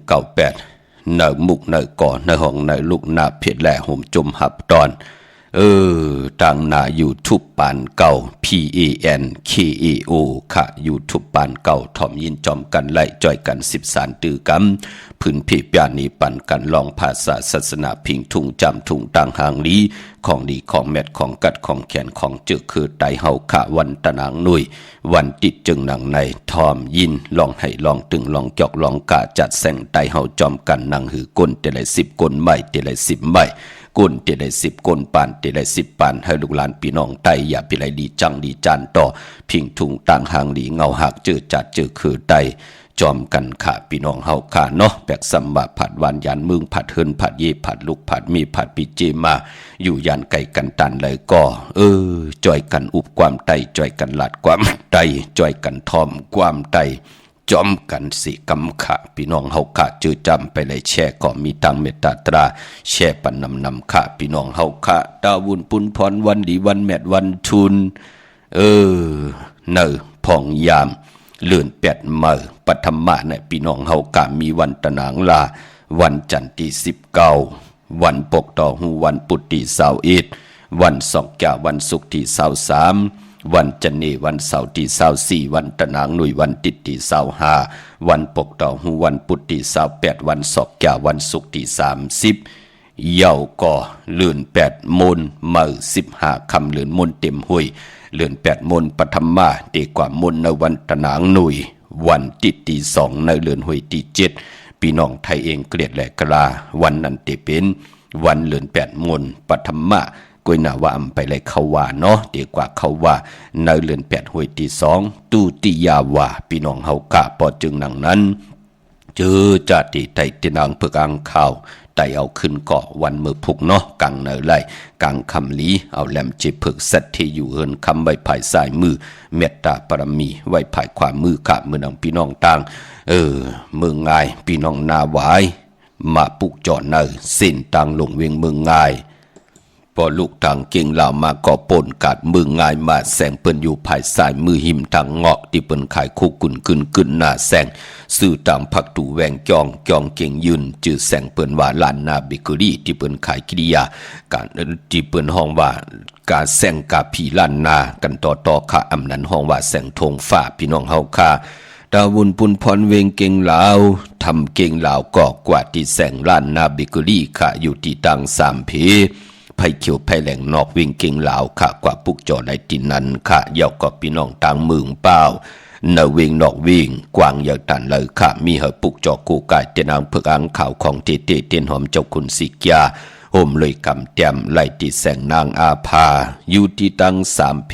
198หน้ามุกหน้าก่อหน้าห้องหน้าลูกหน้าเพจแหล่ห่มจมหับตอน ต่างหน้า YouTube ปานเก่า PANKAO ค่ะ YouTube ปานเก่าถ่อมยินจอมกันไล่จ่อยกัน13ตื้อกำพื้นเพปยานีปันกันลองภาษาศาสนาพิงทุงจำทุงต่างหางลีของดีของแมทของกัดของแขนของเจือคือไตเฮาค่ะวันตะนางหนุ่ยวันติดจึงหนังในทอมยินลองให้ลองตึงลองจอกลองกะจัดแสงไตเฮาจอมกันนังหือก้นเตลัย10ก้นใหม่เตลัย10ใหม่ก้นเตลัย10ก้นปานเตลัย10ปานให้ลูกหลานพี่น้องไตอย่าพิไรดีจังดีจานต่อพิงทุงต่างหางลีเงาหักเจอจัดเจอคือไตจอมกันค่ะพี่น้องเฮาค่ะเนาะแบกสัมบะผัดวันยันมึงผัดเฮินผัดเยผัดลูกผัดมีผัดปิเจมาอยู่ยันไก่กันตันเลยก็จอยกันอุบความไตจอยกันหลัดความไตจอยกันทอมความไตจอมกันสิกำค่ะพี่น้องเฮาค่ะจื้อจำไปเลยแช่ก็มีตังเมตตาตราแช่ปันนำค่ะพี่น้องเฮาค่ะดาวุนปุนพรวันดีวันแมดวันทุนเนอพองยามเลื่อน8มื้อปฐมะเนี่ยพี่น้องเฮากะมีวันตะนางลาวันจันทร์ที่19วันปกต่อหูวันปุตติ21วันสองแก่วันศุกร์ที่23วันจันเนวันเสาร์ที่24วันตะนางหนุ่ยวันติดที่25วันปกต่อหูวันปุตติ28วันสองแก่วันศุกร์ที่30เยาก็เลื่อน8มนมื้อ15ค่ำเลื่อนมนเต็มห้วยเลื่อน8มนปฐมะดีกว่ามนในวันตะนางหนุ่ยวันติดที่2ในเลื่อนห้วยที่7พี่น้องไทยเองเกลียดแหลกกลาวันนั้นจะเป็นวันเลื่อน8มนปฐมะกวยนาว่าอำไปเลยเขาว่าเนาะดีกว่าเขาว่าในเลื่อน8ห้วยที่2ตุติยาวาพี่น้องเฮากะพอจึงหนังนั้นเจอจาติไทยตินางเพื่อกลางข่าวไตเอาขึ้นเกาะวันมือพุกเนาะกังเนอไลกังคำลีเอาแหลมจิผึกสัตที่อยู่เฮินคำใบภายสายมือเมตตาปรมีไว้ภายความมือขามือนังพี่น้องต่างมือง่ายพี่น้องนาหวายมาปุกจอดเนอเส้นต่างลงเวียงมือง่ายพอลูกทางเก่งเหล่ามาก่อป่นกัดมือง่ายมาแสงเปิ้นอยู่ภายสายมือหิมทางเงาะที่เปิ้นขายคุกกุนกึนหน้าแสงสื่อตามผักตู่แวงจองเก่งยืนจือแสงเปิ้นว่าลานนาเบเกอรี่ที่เปิ้นขายกิริยาการที่เปิ้นห้องว่าการแสงกาผีลานนากันต่อค่ะอำนั้นห้องว่าแสงธงฟ้าพี่น้องเฮาค่ะดาวุนปุนพรเวงเก่งลาวทำเก่งลาวก็กว่าที่แสงลานนาเบเกอรี่ค่ะอยู่ที่ตัง3เพไผ่เขียวไผ่แหลงนอกวิ่งเก่งลาวค่ะกว่าปุกจอในตินนั้นค่ะเยาก็พี่น้องต่างเมืองเป้าเนวิ่งนอกวิ่งกวางอย่างตันเลยค่ะมีเหปุกจอกูกายเตนางเพื่ออังข่าวของเตเตียนหอมเจ้าคุณสิกยาห่มเลยกำแต้มไล่ติแสงนางอาภาอยู่ที่ตัง3เพ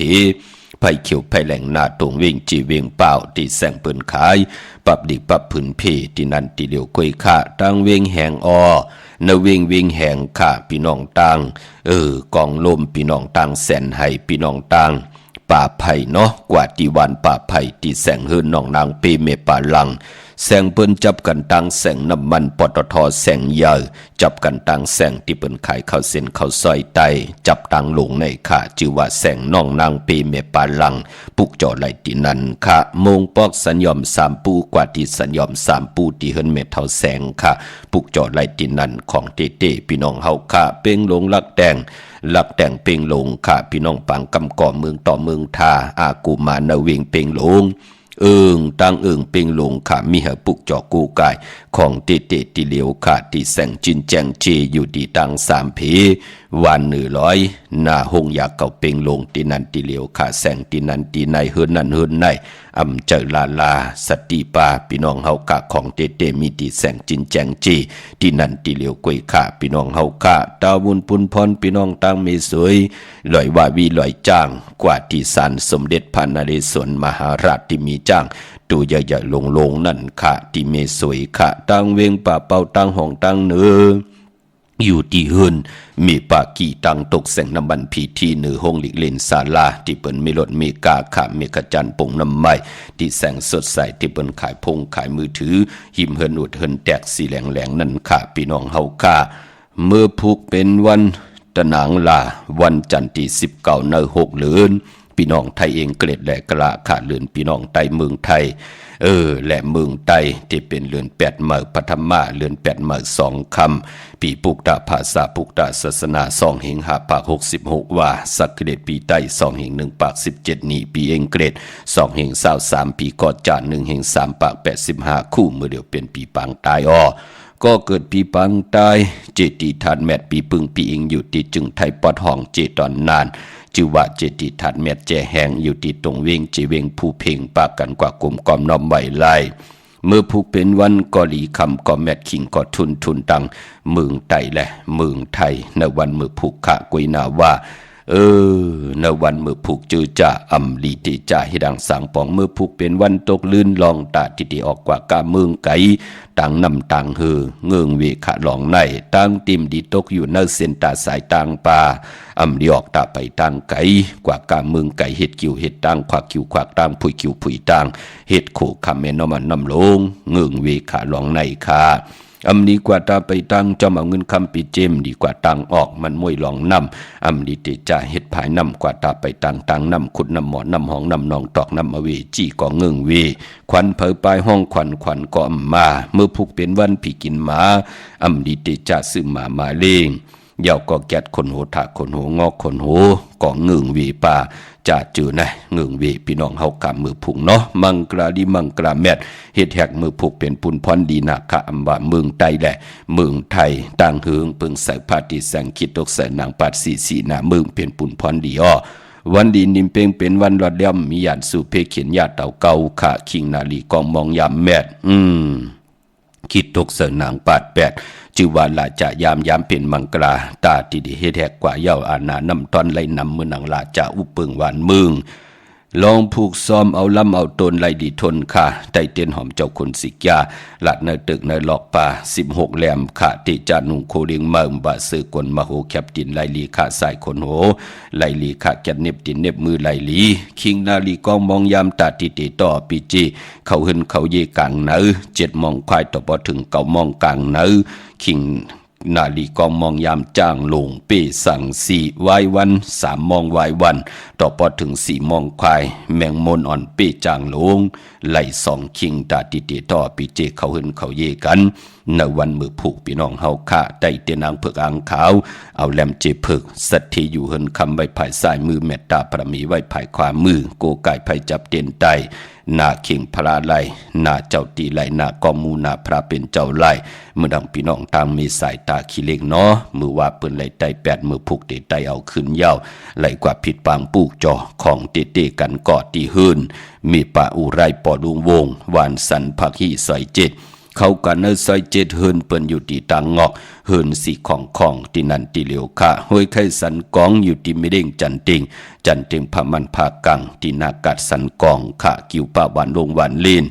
ไผ่เขียวไผ่แหลงหน้าตรงวิ่งจีวิ่งเป้าที่แสงเปิ่นขายปับดิปับผืนเพที่นั่นที่เหลียวกุยค่ะตังวิ่งแหงนวิ่งแห่งค่ะพี่น้องต่างกองลมพี่น้องต่างแสนให้พี่น้องต่างป่าไผ่เนาะกว่าที่วันป่าไผ่ที่แสงเฮิรนน้องนางเปเมป่าลังแสงเปิ้นจับกันต่างแสงน้ำมันปตทแสงใหญ่จับกันต่างแสงที่เปิ้นขายข้าวเส้นข้าวซอยไตจับต่างลงในค่ะชื่อว่าแสงน้องนางเปเมป่าลังปุกจอไหลที่นั้นค่ะมงปอกสัญญอม3ปูกว่าที่สัญญอม3ปูที่เฮิรนเมเท่าแสงค่ะปุกจอไหลที่นั้นของเตพี่น้องเฮาค่ะเป้งลงลักแต่งเป่งลงค่ะพี่น้องปังกำก่อเมืองต่อเมืองทาอากูมาเนเวงเป่งลงตั้งเป่งลงค่ะมีเหปุกจอกูกายของเตที่เหลียวค่ะที่แสงจินแจงเจอยู่ที่ตัง3เพวัน100หน้าหงยาเก่าเป่งลงที่นั่นที่เหลียวค่ะแสงที่นั่นที่ในเฮิรนนั่นเฮิรนในอำเจอลาสติปาพี่น้องเฮากะของเตมีที่แสงจินแจงจีที่นั่นที่เหลียวกุยค่ะพี่น้องเฮากะดาวุนปุนพรพี่น้องตั้งเมสวยลอยว่าวีลอยจ้างกว่าที่ศาลสมเด็จพระนเรศวรมหาราชที่มีจ้างตัวใหญ่ๆลงนั่นค่ะที่เมสวยค่ะตั้งเวงป่าเป่าตั้งห้องตั้งเนื้ออยู่ที่เฮินมีปากีตังตกแสงน้ำมันพีที่เหนือห้องหลีกเล่นศาลาที่เปิ้นมีรถมีกาขามีขจันปงน้ำไม้ที่แสงสดใสที่เปิ้นขายพงขายมือถือหิมเฮินอุดเฮินแตกสีแหลงนั่นค่ะพี่น้องเฮาค่ะเมื่อพุกเป็นวันตะนางลาวันจันทร์ที่19ใน6เดือนปี พี่น้องไทยเองเกล็ดและกะละขาดเลือนพี่น้องไทยเมืองไทยและเมืองไทยที่เป็นเลือน8มื้อปฐมะเลือน8มื้อ2ค่ำปีปุกตะภาษาปุกตะศาสนา2เห็ง5ปาก66ว่าสักเกล็ดปีไต้2เห็ง1ปาก17นี้ปีเองเกล็ด2เห็ง23ปีกอดจาน1เห็ง3ปาก85คู่มื้อเดียวเป็นปีปังตายก็เกิดปีปังตายเจติฐานแมทปีปึงปีอิงอยู่ที่จึงไทยปอดห้องเจตอนนานจือว่าเจติฐานแมทแจแหงอยู่ที่ตรงเวงเจเวงผู้เพ่งปากกันกว่ากลมกอมน้อมไหวไล่เมื่อผู้เป็นวันก็หลีคำก็แมทขิงก็ทุนตังเมืองไทยและเมืองไทยในวันเมื่อผูกขะกุยนาว่าในวันเมื่อผูกจือจ่าอำลีติจ่าให้ดังสังปองเมื่อผูกเป็นวันตกลื่นลองตาทิติออกกว่ากาเมืองไก่ต่างนำต่างเฮือเงืองเวขะหลองในต่างติมดีตกอยู่ในเส้นตาสายต่างป่าอำลีออกตาไปต่างไก่กว่ากาเมืองไก่เห็ดกิวเห็ดต่างขวากกิวขวากต่างผุยกิวผุยต่างเห็ดโขคำแม่นมันนำลงเงืองเวขะหลองในคาอำดีกว่าตาไปตั้งจอมเอาเงินคำปีเจมดีกว่าตังออกมันมวยหลองนำอำดีเตจ่าเฮ็ดภายนำกว่าตาไปตังนำขุดนำหมอนำห้องนำนองตอกนำอเวจี้ก็เงิงเวควันเผยปลายห้องควันก็อำมาเมื่อพุกเป็นวันผีกินหมาอำดีเตจ่าซื้อหมาเลงเยาก็แกดคนโหถากคนโหงอกคนโหก็เงิงเวป่าจะจือนะเงิงเวพี่น้องเฮากำมือผุงเนาะมังกราดีมังกราแมดเฮ็ดแหกมือผูกเป็นปุนพรดีนาคะอำว่าเมืองไทยแหละเมืองไทยต่างเฮืองปึงใส่พาติแสงคิดตกใส่นางปัดสีหน้าเมืองเป็นปุนพรดีวันดีนิมเปงเป็นวันรอดเลี่ยมมีญาติสู่เพเขียนญาติเต่าเก่าค่ะคิงนาลีกองมองยามแมดคิดตกเสนางปาด8จือว่าลาจะยามเป็นมังกราตาติดิเฮ็ดแหกกว่าเย้าอาณานำตอนไล่นำมือนังลาจะอุปึงหวานมึงลองผูกซ้อมเอาลำเอาตนไล่ดีทนค่ะไต่เตียนหอมเจ้าคนสิกยาหลัดในตึกในหลอกป่า16แหลมค่ะติจานุงโคเรียงมาบะซื้อกวนมาโหแคบตินไล่ลีค่ะสายคนโหไล่ลีค่ะแกนเน็บตินเน็บมือไล่ลีคิงนาลีกองมองยามตาติติต่อปีจีเขาหึนเขาเยกลางเนื้อ7มองควายต่อพอถึงเก่ามองกลางเนื้อคิงนาลีกองมองยามจ้างลงเป้สั่ง4วายวัน3มองวายวันต่อพอถึง4มองควายแมงมนอ่อนเป้จ้างลงไหล2คิงตาติติต่อปีเจเขาหึนเขาเยกันในวันมือผูกพี่น้องเฮาค่ะได้เตนางเผือกอ่างขาวเอาแหลมเจเผือกสัตที่อยู่หึนคำไว้ภายซ้ายมือเมตตาพระมีไว้ภายขวามือโกไก่ไผจับเตียนไตนาเข่งพระไลนาเจ้าตีไลนากอมูนาพระเป็นเจ้าไลเมื่อดังพี่น้องต่างมีสายตาขี้เล็กเนาะมือว่าเปิ้นไลไต8มือผูกเตไตเอาขึ้นยาวไหลกว่าผิดปางปูกจอของเตกันกอดตีหืนมีป่าอุไรปอดุงวงวานสันผักฮีซอย7เขากันเนซอย7เฮินเปิ้นอยู่ที่ต่างงอกเฮินสีของที่นันติเหลียวค่ะห้วยไข่สันกองอยู่ที่ไม่เด้งจันติงพามันพากังที่นากัดสันกองค่ะกิวป่าหวานลงหวานลีน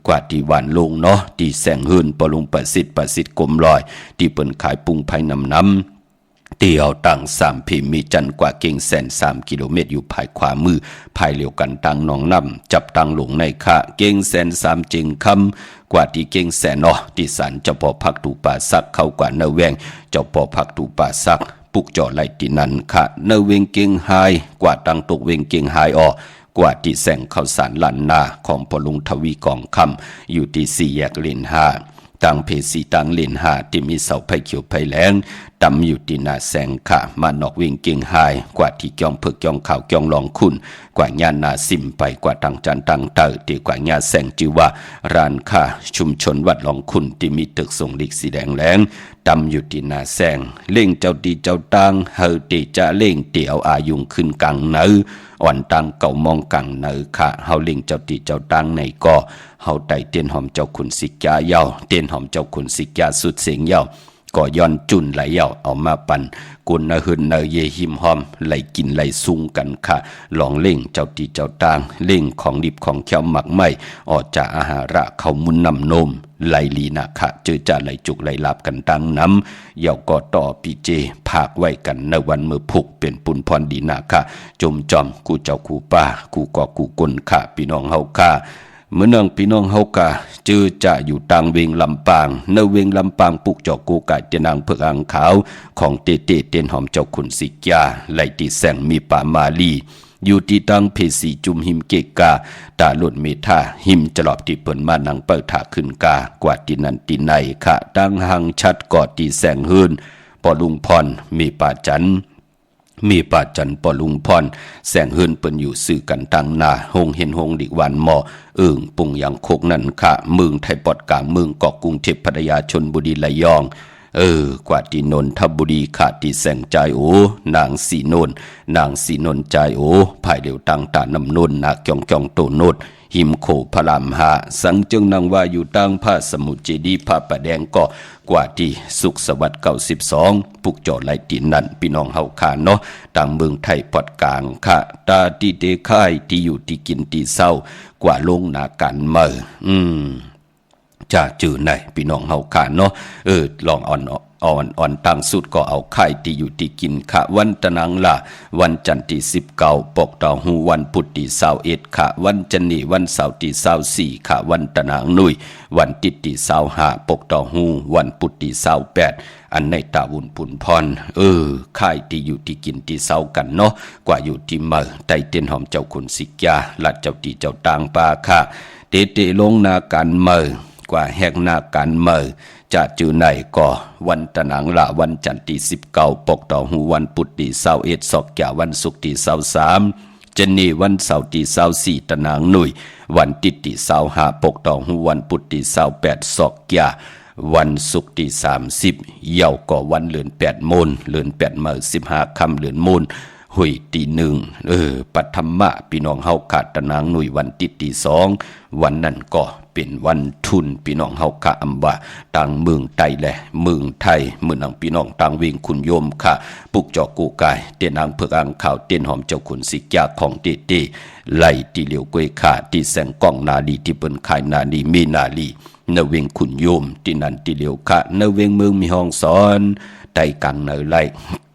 กว่าที่หวานลงเนาะที่แสงเฮินปลุงประสิทธิ์กลมลอยที่เปิ้นขายปุงไผ่น้ำเตียวตั้ง3พิมมีจันกว่าเก่งแสน3กิโลเมตรอยู่ภายขวามือภายเหลียวกันตั้งหนองน้ำจับตั้งลงในค่ะเก่งแสน3จึงคำกว่าที่เก่งแสนที่ศาลเจ้าพ่อพักตูป่าซักเข้ากว่าเนแวงเจ้าพ่อพักตูป่าซักปุกจ่อไล่ที่นั่นค่ะเนเวงเก่งไฮกว่าตั้งตกเวงเก่งไฮกว่าที่แสงข้าวสารลันนาของพลุงทวีกองคำอยู่ที่4แยกเลน5ต่างเพสีต่างเลน5ที่มีเสาไผ่เขียวไผ่แหลงตำอยู่ที่นาแสงค่ะมานอกเวงเก่งไฮกว่าที่จ้องเผือกจ้องขาวจ้องลองคุณกว่าญานาซิมไปกว่าทางจันตังเตอที่กว่าญาแสงจือว่าร้านค่ะชุมชนวัดลองคุณที่มีตึกทรงลิกสีแดงแหลงตำอยู่ที่นาแสงเล่งเจ้าดีเจ้าตังเฮอตีจะเล่งเตียวอายุงขึ้นกลางเนื้ออ่อนตังเก่ามองกังเนื้อค่ะเฮาเล่งเจ้าตีเจ้าตังในก็เฮาไต่เตียนหอมเจ้าขุนสิกยาเย้าเตียนหอมเจ้าขุนสิกยาสุดเสียงเย้าก็ย้อนจุนไหลเย้าเอามาปั่นกุนเนหึนเนเยหิมหอมไหลกินไหลซุงกันค่ะลองเล่งเจ้าตีเจ้าตางเล่งของดิบของเขียวหมักไหมออกจากอาหาระเขามุนนำนมไหลลีนะค่ะเจอจะไหลจุกไหลลาบกันตั้งน้ำเย้าก็ต่อปีเจพากไว้กันในวันมือพุกเป็นปุนพรดีนะค่ะจมจอมกูเจ้ากูป้ากูก็กูกลค่ะพี่น้องเฮาค่ะเมื่อนังพี่น้องเฮากะจือจะอยู่ต่างเวงลำปางเนเวงลำปางปุกจอกกูกะเจนางเผือกอ่างขาวของเตเตเตียนหอมเจ้าขุนสิกยาไหลติแสงมีป่ามาลี อยู่ที่ตั้งเพสีจุมหิมเกกาตาหลุดเมธาหิมจลอบที่เปิ่นมานังเปิดถาขึ้นกากว่าที่นั่นที่ไหนค่ะตั้งหังชัดกอดที่แสงหืนปอลุงพรมีป่าจันปอลุงพรแสงหืนเปิ้นอยู่สื่อกันตั้งนาหงเห็นหงดิวันหมอปุ่งยังโคกนั่นค่ะเมืองไทยปอดกลางเมืองเกาะกรุงเทพพัทยาชลบุรีระยองกว่าที่นนทบุรีขาดที่แสงใจโอนางสีนนใจโอภายเดียวตั้งตานำนนนาจองโตโนดหิมโขพระรามหาสังจึงนางว่าอยู่ตั้งพระสมุทรเจดีย์พระประแดงก็กว่าที่สุขสวัสดิ์92ปุกจอดไหลตีนั่นพี่น้องเฮาขาเนาะต่างเมืองไทยปอดกลางค่ะตาที่เดค่ายที่อยู่ที่กินที่เศร้ากว่าลงนากันเมื่อจะจื่อไหนพี่น้องเฮาขาเนาะลองอ่อนตั้งสุดก็เอาไข่ที่อยู่ที่กินค่ะวันตะนังล่ะวันจันทร์ที่19ปกตอหูวันพุธที่21ค่ะวันจันทร์นี่วันเสาร์ที่24ค่ะวันตะนังนุยวันติดที่25ปกตอหูวันพุธที่28อันในตาวุนพุนพรไข่ที่อยู่ที่กินที่เศร้ากันเนาะกว่าอยู่ที่เมื่อไต่เตียนหอมเจ้าคุณสิกยาลัดเจ้าตีเจ้าตางปาค่ะเตลงนากันเมื่อกว่าแหกหน้ากันเมื่อจะจื่อไหนก็วันตะนังละวันจันทร์ที่19ปกต่อหูวันพุธที่21ศอกแก่วันศุกร์ที่23จันนี่วันเสาร์ที่24ตะนังหนุ่ยวันติดที่25ปกต่อหูวันพุธที่28ศอกแก่วันศุกร์ที่30เยาก็วันเดือน8โมนเดือน8มื้อ15ค่ำเดือนโมนหุยตีหนึ่งปัทมะพี่น้องเฮาขาดตะนางหนุ่ยวันติดที่2วันนั้นก็เป็นวันทุนพี่น้องเฮาค่ะอำว่าต่างเมืองไทยและเมืองไทยเมืองนังพี่น้องต่างเวงคุณโยมค่ะปุกจอกูกายเตียนางเผือกอังข่าวเตียนหอมเจ้าขุนสิกยาของเตไล่ที่เหลียวกวยขาที่แสงกล้องนาลีที่เปิ้นขายนาลีมีนาลีเนเวงคุณโยมที่นั่นที่เหลียวค่ะเนเวงเมืองมีห้องสอนไต่กังเนไล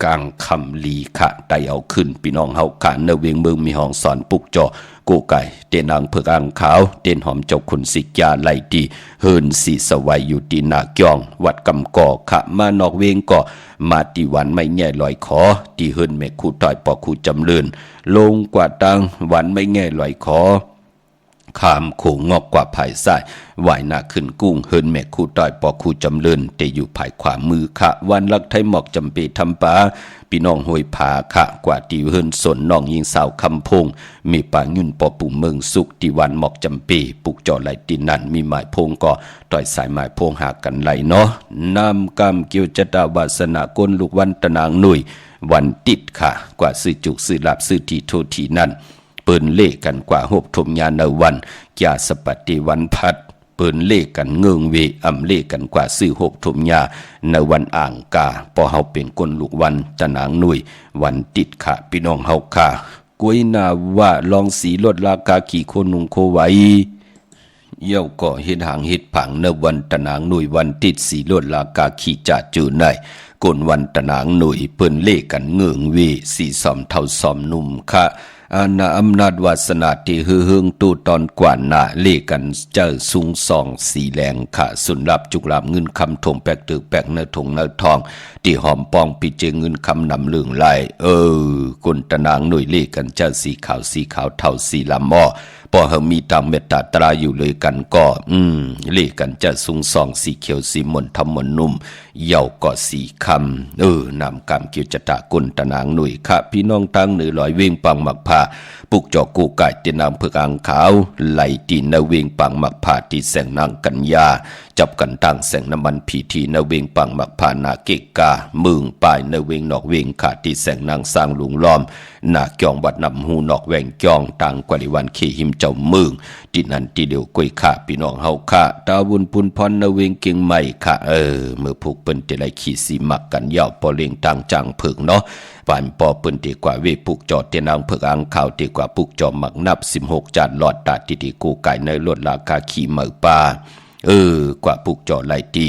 กลางคำลีค่ะไต่เอาขึ้นพี่น้องเฮาค่ะเนเวงเมืองมีห้องสอนปุกจอกูไก่เตียนางเผือกอังขาวเตียนหอมเจ้าขุนสิกยาไล่ที่เฮินสีสวัยอยู่ที่นาเกียงวัดกำก่อขะมานอกเวงก็มาที่วันไม่แง่ลอยขอที่เฮินแม่คู่ต่อยปอคู่จำเริญลงกว่าตังวันไม่แง่ลอยขอขามโขงงอกกว่าภายซ้ายว่ายหน้าขึ้นกุ้งเฮินแม่คู่ต่อยปอคู่จำเริญแต่อยู่ภายขวามือขะวันลักไทยหมอกจำเปทำปาพี่น้องห้วยผาขะกว่าที่เฮินสนน้องยิงสาวคำพงมีป่ายุ่นปอปุ่มเมืองสุกที่วันหมอกจำเปปุกจอไหลตีนั่นมีหมายพงก็ต่อยสายหมายพงหากันไหลเนาะนำกำเกี่ยวจตาวาสนาก้นลูกวันตะนางหนุ่ยวันติดค่ะกว่าซื้อจุกซื้อลาบซื้อทีโททีนั่นเปิ้นเล่กันกว่าหบทมยาในวันยาสปฏิวันพัดเปิ้นเล่กันเงืองเวอำเล่กันกว่าซื้อหบทมยาในวันอ่างกาพอเฮาเป็นคนลูกวันตะนางหนุ่ยวันติดค่ะพี่น้องเฮาค่ะกวยนาว่าลองสีลดราคาขี่โคนุงโคไว้เย่าก็เฮ็ดหางเฮ็ดผังในวันตะนางหนุ่ยวันติดสีลดราคาขี่จ่าจือในกนวันตะนางหนุ่ยเปิ้นเล่กันเงืองเวสีซ้อมเท่าซ้อมนุ่มค่ะอาณาอำนาจวาสนาที่ฮือเฮืองตู้ตอนกว่าหน้าเล่กันเจ้าสูงส่องสีแหลงค่ะสุนรับจุกลาบเงินคำทงแปกตึกแปกเนื้อทงเนื้อทองที่หอมปองปีเจเงินคำนำเลืองไหลกุนตะนางหน่วยเล่กันเจ้าสีขาวเท่าสีลำหม้อพอเฮามีตามเมตตาตราอยู่เลยกันก็เล่กันจะสูงส่องสีเขียวสีมนทำมนนุ่มเยาก็สีคำนำกำเกี่ยวจะตะกุนตะนางหน่วยค่ะพี่น้องตั้งเหนือลอยเวงปังหมักผ้าปุกจอกูไก่เตียนางเผือกอ่างขาวไหลตีนเวงปังหมักผ้าที่แสงนางกัญญาจับกันตั้งแสงน้ำมันพีทีนเวงปังหมักผ้านาเกกามึงป้ายนเวงนอกเวงขาที่แสงนางสร้างลุงล้อมนาเกียงวัดนำหูนอกแวงเกียงต่างกว่าวันเคหิมเจ้ามึงที่นั่นที่เดียวกวยขาพี่น้องเฮาค่ะตาวุนปุนพรนเวงเกียงใหม่ค่ะเมื่อผูกเปิ้นจะได้ขี่สีมักกันยาวปอเลียงต่างจังเผิงเนาะปานปอเปิ้นดีกว่าเวปุกจอดเตียนางเผือกอ่างข่าวดีกว่าปุกจอมักนับ16จานหลอดตาที่ดีกูไก่ในรถราคาขี่เมือป่ากว่าปุกจอไหลตี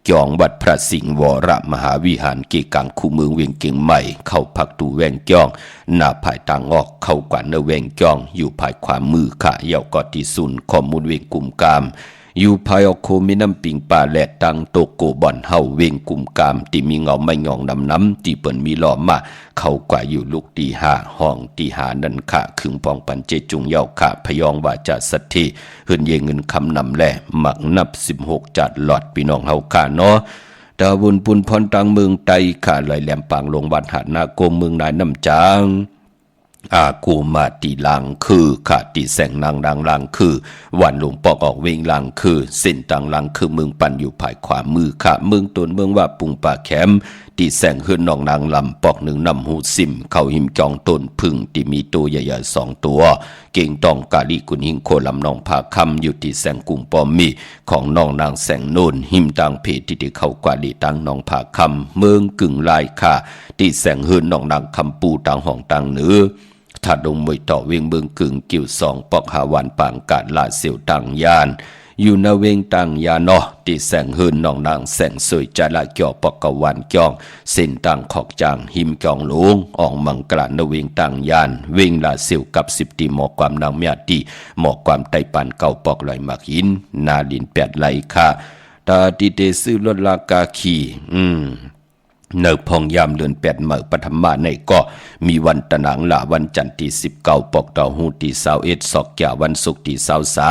จองวัดพระสิงห์วรมหาวิหารเกกังคู่เมืองเวียงเกียงใหม่เข้าพักตูแวงจองหน้าภายต่างออกเข้ากว่าเนแวงจองอยู่ภายขวามือค่ะเยาก็ที่ศูนย์ข้อมูลเวียงกุมกาม อยู่ภายโคมีน้ำปิงป่าแหลดตังโตโกบ่อนเฮาเวงกุมกามที่มีเงาไม่งองน้ำที่เปิ่นมีล้อมาเขากว่าอยู่ลูกตีหาห้องตีหานันขะขึงปองปันเจจุงเย้าขะพยองว่าจะสัตทีเฮินเยเงินคำนำแหล่หมักนับ16จัดหลอดพี่น้องเฮาค่ะเนาะดาวุนปุนพรตังเมืองไตขาไหลแหลมปางลงบันหาดนาโกเมืองนายน้ำจางอากูมาตีลังคือขาตีแสงนางดังลังคือวันหลวงปอกออกเวงลังคือเส้นตังลังคือเมืองปันอยู่ภายขวามือขาเมืองตนเมืองว่าปุงป่าแคมตีแสงหืนนองนางลำปอกหนึ่งนำหูซิมเข้าหิมจองต้นพึ่งที่มีตัวใหญ่ๆ2 ตัวเก่งตองกาลีกุนหิงโคลำนองผาคำอยู่ที่แสงกุงปอมมีของน้องนางแสงโนนหิมตังเพที่ที่เข้ากว่าลีตังน้องผาคำเมืองกึ่งลายค่ะที่แสงหืนนองนางคำปูตังห้องตังเหนือถ้าดงมวยต่อเวียงเมืองกึ่งกิ่ว2ปอกหาวันปางกาดลาเสียวตังยานอยู่นาเวงตังยาเนาะที่แสงหืนน้องนางแสงสวยจาละเกี่ยวปอกกวันจองเส้นตังขอกจางหิมจองหลวงออกมังกลานาเวงตังยานเวงลาเสียวกับ10 ตีหมอกความนางเมียตีหมอกความไตปันเก่าปอกลอยมักหินนาดิน8ไหลค่ะตาดีเตซื้อรถลากาขีเนิกพองยามเดือน8เมื่อปฐมมาในก็มีวันตะหนังละวันจันทร์ที่19ปอกดาวหูที่21ศอกแก่วันศุกร์ที่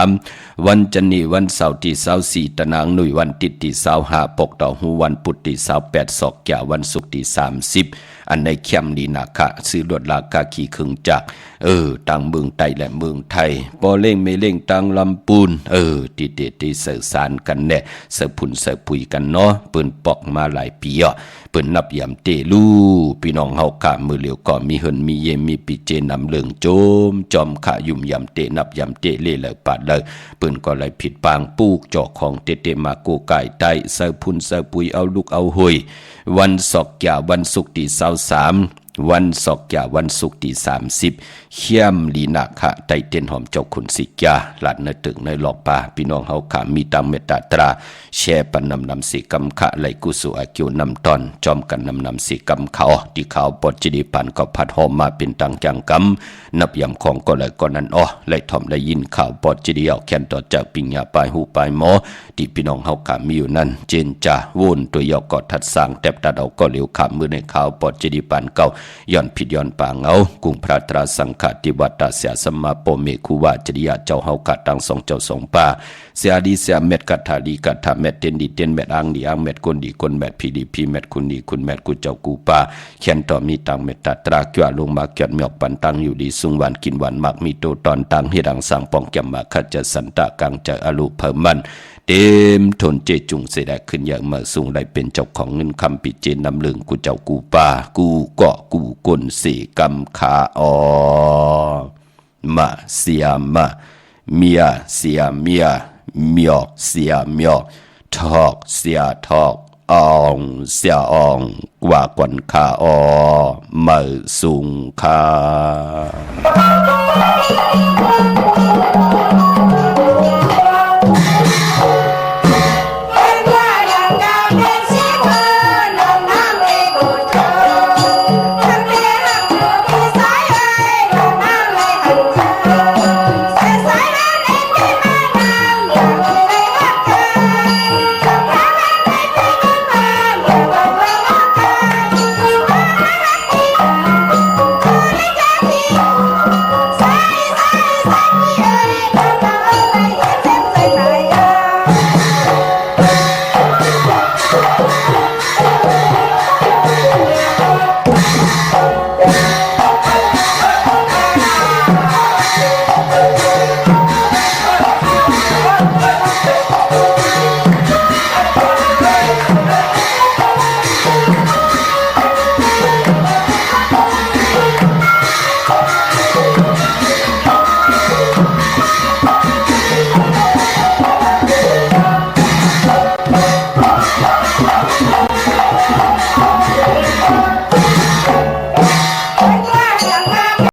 23วันจันนีวันเสาร์ที่24ตะหนังหนุ่ยวันติดที่25ปอกดาวหูวันพุธที่28ศอกแก่วันศุกร์ที่30อันในเข้มดีนาคะซื้อรถลากาขี่ครึ่งจักต่างเมืองไทยและเมืองไทยบ่เล่งไม่เล่งต่างลำปูนติเดติเสือสารกันแน่เสือพุ่นเสือปุยกันเนาะเปิ้นปอกมาหลายปีเปิ้นนับยำเตลูพี่น้องเฮาค่ะมือเหลียวก็มีเฮินมีเยมีปีเจนำเลืองโจมจอมขะยุ่มยำเตนับยำเตเล่เลยปาดเลยเปิ้นก็เลยผิดปางปูกจอกของเตมาโกไก่ไตเสือพุ่นเสือปุยเอาลูกเอาหอยวันศอกยาวันศุกร์ที่23วันศอกยาวันศุกร์ที่30เขี้ยมลีนาคะไตเต้นหอมเจ้าขุนสิกาหลานในตึกในหลอกป่าพี่น้องเฮาขามีตามเมตตาตราแช่ปันนำสีกำขะไหลกุสุอากิวนำตอนจอมกันนำสีกำเขาที่เขาปอดจิดีปันก็พัดหอมมาเป็นตังจังกำนับยำของก็เลยก็นั้นไหลทอมได้ยินข่าวปอดจิดีเอาแขนต่อจากปิญญาปลายหูปลายหมอที่พี่น้องเฮาขามีอยู่นั่นเจนจ่าวนตัวยอกกอดทัดสร้างแทบตัดเอาก็เหลียวขามือในข่าวปอดจิดีปันเก่าย้อนผิดย้อนปางเอากุงพระตราสังฆติวัตตาเสียสมมาโปเมคุวาจริยาเจ้าเฮากัดตัง2 เจ้า2 ป่าเสียดีเสียเม็ดกัดทาดีกัดทาเม็ดเต้นดีเต้นเม็ดอังดีอังเม็ดคนดีคนเม็ดพีดีพีเม็ดคุณดีคุณเม็ดกูเจ้ากูป่าเขียนต่อมีตังเม็ดตาตราเกี่ยวลงมาเกียดเมียกปันตังอยู่ดีสุงวันกินวันมักมีโตตอนตังให้ดังสั่งปองแก้มมาขัดจะสันตะกังจะอรุเพิ่มมันเต็มทนเจจุงเสดขึ้นอย่างเมื่อสูงได้เป็นเจ้าของเงินคำปิเจนนำเลืองกูเจ้ากูป่ากูเกาะกูกลเสกำขามาเสียมาเมียเสียเมียเมียเสียเมียทอกเสียทอกอองเสียอองกว่ากวนขามาสูงขา